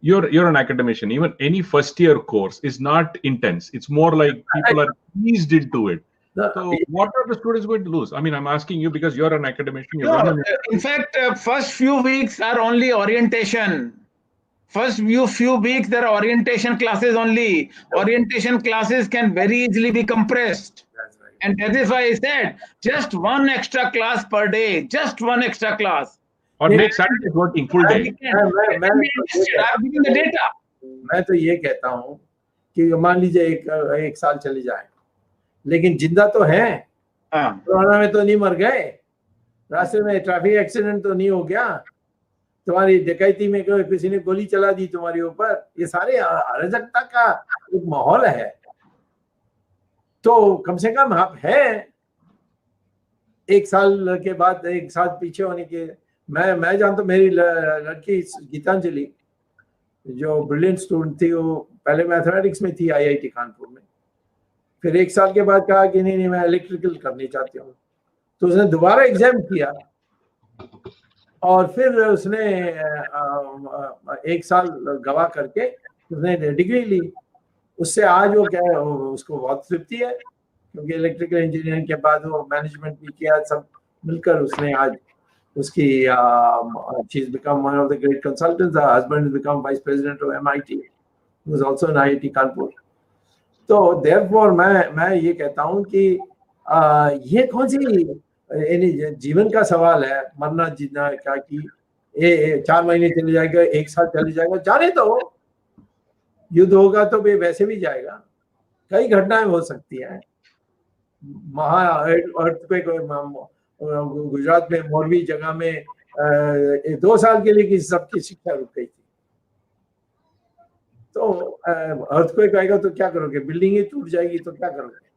You're an academician. Even any first year course is not intense. It's more like people are eased into it. So what are the students going to lose? I mean, I'm asking you because you're an academician. No, in fact, first few weeks are only orientation. First few weeks, there are orientation classes only. Orientation classes can very easily be compressed. And that is why I said, just 1 extra class per day, just 1 extra class. Or make Saturday working full day. मैं तो ये कहता हूँ कि मान लीजिए एक साल चले जाए, लेकिन जिंदा तो हैं, कोरोना में तो नहीं मर गए, रास्ते में ट्रैफिक एक्सीडेंट तो नहीं हो गया, तुम्हारी डकैती में किसी ने गोली चला दी तुम्हारे ऊपर, ये सारे अराजकता का एक माहौल है। तो कम से कम आप हैं, 1 साल के बाद 1 साल पीछे होने के। मैं जानता हूँ, मेरी लड़की गीतांजलि जो ब्रिलियंट स्टूडेंट थी, वो पहले मैथमेटिक्स में थी IIT कानपुर में, फिर 1 साल के बाद कहा कि नहीं मैं इलेक्ट्रिकल करनी चाहती हूँ, तो उसने दोबारा एग्जाम किया और फिर उसने 1 साल गवा करके उसने डिग्री ली। उससे आज वो क्या है, उसको बहुत तृप्ति है, क्योंकि इलेक्ट्रिकल इंजीनियरिंग के बाद वो मैनेजमेंट भी किया, सब मिलकर उसने आज उसकी she is become one of the great consultants. Husband is become vice president of MIT, he was also in IIT Kanpur. तो देयरफॉर मैं ये कहता हूँ कि ये कौन सी जीवन का सवाल है, मरना जीना क्या, कि 4 महीने चले जाएगा, 1 साल चले जाएगा, जाने तो युद्ध होगा तो वैसे भी जाएगा, कई घटनाएं हो सकती हैं। अर्थक्वेक गुजरात में मोरबी जगह में 2 साल के लिए किसी सबकी शिक्षा रुक गई थी। तो अर्थक्वेक आएगा तो क्या करोगे, बिल्डिंग ही टूट जाएगी तो क्या करोगे?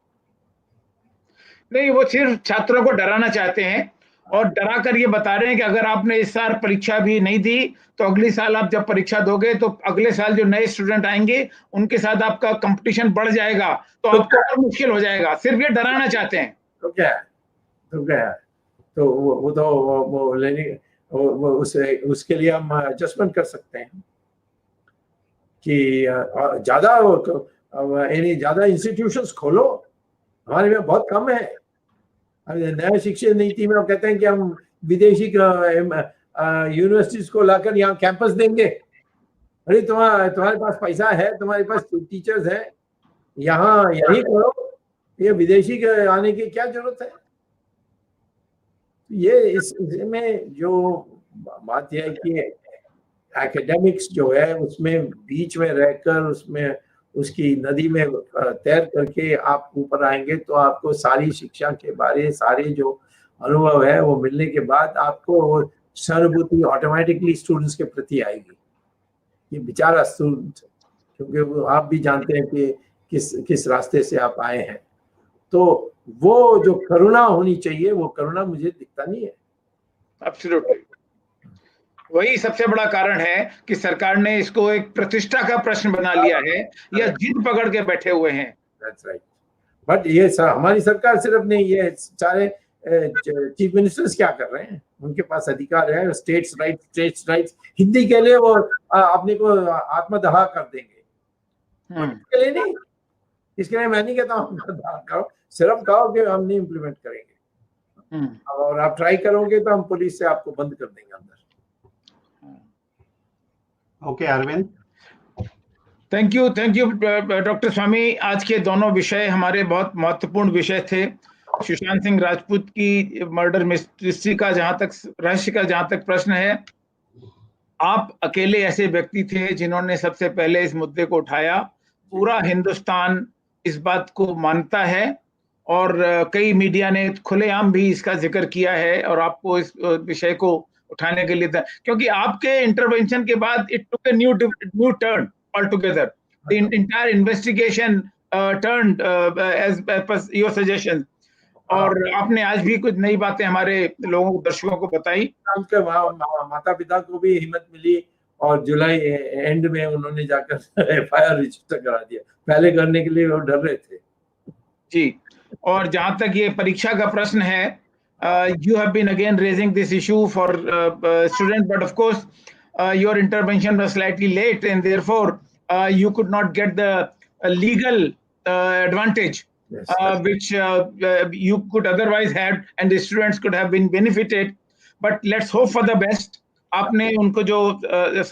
नहीं, वो सिर्फ छात्रों को डराना चाहते हैं और डरा कर ये बता रहे हैं कि अगर आपने इस साल परीक्षा भी नहीं दी तो अगले साल आप जब परीक्षा दोगे तो अगले साल जो नए स्टूडेंट आएंगे उनके साथ आपका कंपटीशन बढ़ जाएगा, तो आपको और मुश्किल हो जाएगा। सिर्फ ये डराना चाहते हैं। तो क्या तो वो तो वो लेने उसके लिए हम एडजस्टमेंट कर सकते हैं कि ज्यादा इंस्टीट्यूशंस खोलो। हमारे में बहुत कम है। नया शिक्षा नीति में कहते हैं कि हम विदेशी यूनिवर्सिटीज को लाकर यहाँ कैंपस देंगे। अरे तुम्हारे पास पैसा है, तुम्हारे पास टीचर्स हैं, यहाँ यही करो, ये विदेशी के आने की क्या जरूरत है? ये इसमें जो बात यह है कि एकेडमिक्स जो है उसमें बीच में रहकर उसमें उसकी नदी में तैर करके आप ऊपर आएंगे तो आपको सारी शिक्षा के बारे सारे जो अनुभव है वो मिलने के बाद आपको वो सहानुभूति ऑटोमेटिकली स्टूडेंट्स के प्रति आएगी। ये बेचारा स्टूडेंट, क्योंकि वो आप भी जानते हैं कि किस रास्ते से आप आए हैं, तो वो जो करुणा होनी चाहिए वो करुणा मुझे दिखता नहीं है। एब्सोल्युटली, वही सबसे बड़ा कारण है कि सरकार ने इसको एक प्रतिष्ठा का प्रश्न बना लिया है या जिद पकड़ के बैठे हुए हैं। That's right. बट ये हमारी सरकार सिर्फ नहीं, ये सारे चीफ मिनिस्टर्स क्या कर रहे हैं, उनके पास अधिकार है, स्टेट्स राइट्स हिंदी के लिए वो अपने को आत्मदाह कर देंगे। इसके लिए नहीं, इसके लिए मैं नहीं कहता हूँ करो, सिर्फ कहो कि हम नहीं इम्प्लीमेंट करेंगे और आप ट्राई करोगे तो हम पुलिस से आपको बंद कर देंगे अंदर। Okay Arvind, thank you doctor Swami. आज के दोनों विषय हमारे बहुत महत्वपूर्ण विषय थे। सुशांत सिंह राजपूत की मर्डर मिस्ट्री का जहां तक प्रश्न है, आप अकेले ऐसे व्यक्ति थे जिन्होंने सबसे पहले इस मुद्दे को उठाया। पूरा हिंदुस्तान इस बात को मानता है और कई मीडिया ने खुलेआम भी इसका जिक्र किया है और आपको इस विषय को उठाने के लिए था, क्योंकि आपके इंटरवेंशन के बाद it took a new turn altogether. The entire investigation turned as per your suggestion. और आपने आज भी कुछ नई बातें हमारे लोगों को, दर्शकों को बताई। उनके माता पिता को भी हिम्मत मिली और जुलाई एंड में उन्होंने जाकर एफआईआर रजिस्टर करा दिया। पहले करने के लिए वो डर रहे थे जी। और जहां तक ये परीक्षा का प्रश्न है, you have been again raising this issue for students, but of course your intervention was slightly late, and therefore you could not get the legal advantage which you could otherwise have, and the students could have been benefited. But let's hope for the best. आपने उनको जो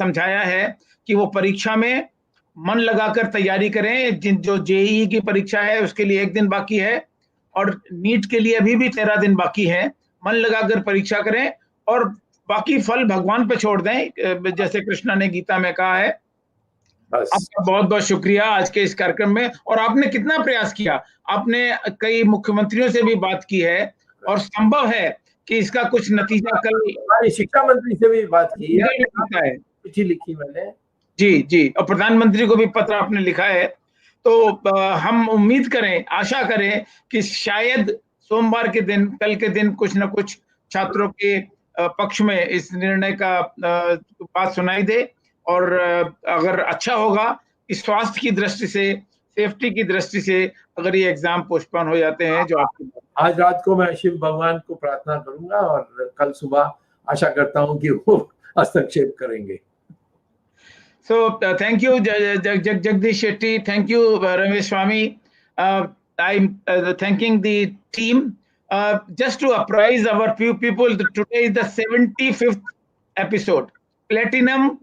समझाया है कि वो परीक्षा में मन लगाकर तैयारी करें। जो जेईई की परीक्षा है उसके लिए 1 दिन बाकी है, और नीट के लिए अभी भी 13 दिन बाकी है। मन लगाकर परीक्षा करें और बाकी फल भगवान पे छोड़ दें, जैसे कृष्णा ने गीता में कहा है। आपका बहुत बहुत शुक्रिया आज के इस कार्यक्रम में। और आपने कितना प्रयास किया, आपने कई मुख्यमंत्रियों से भी बात की है, और संभव है कि इसका कुछ नतीजा कल शिक्षा मंत्री से भी बात की है, चिट्ठी लिखी मैंने। जी, और प्रधानमंत्री को भी पत्र आपने लिखा है। तो हम उम्मीद करें, आशा करें कि शायद सोमवार के दिन, कल के दिन कुछ न कुछ छात्रों के पक्ष में इस निर्णय का बात सुनाई दे। और अगर अच्छा होगा कि स्वास्थ्य की दृष्टि से, सेफ्टी की दृष्टि से अगर ये एग्जाम पोस्टपोन हो जाते हैं, जो आपकी आज रात को मैं शिव भगवान को प्रार्थना करूंगा और कल सुबह आशा करता हूं कि वो हस्तक्षेप करेंगे। So thank you, Jagdish Shetty. Thank you, Ramesh Swamy. I'm thanking the team. Just to apprise our few people, today is the 75th episode. Platinum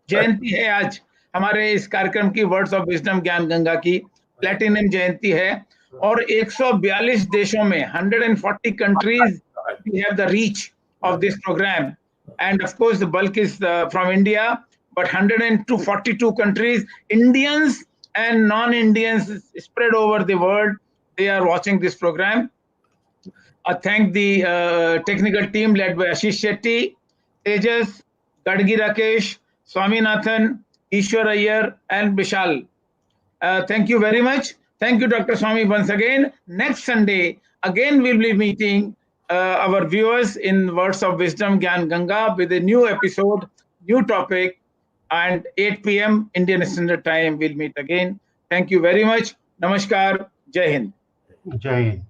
जयंती है आज हमारे इस कार्यक्रम की, वर्ड्स ऑफ विजडम ज्ञान गंगा की प्लेटिनम जयंती है। और 142 देशों में, 140 countries, we have the reach of this program. And of course, the bulk is from India. But 142 countries, Indians and non-Indians spread over the world, they are watching this program. I thank the technical team led by Ashish Shetty, Tejas, Gadgi Rakesh, Swaminathan, Ishwar Iyer, and Vishal. Thank you very much. Thank you, Dr. Swamy, once again. Next Sunday, again we'll be meeting our viewers in Words of Wisdom Gyan Ganga with a new episode, new topic. And 8 p.m. Indian Standard Time, we'll meet again. Thank you very much. Namaskar. Jai Hind. Jai Hind.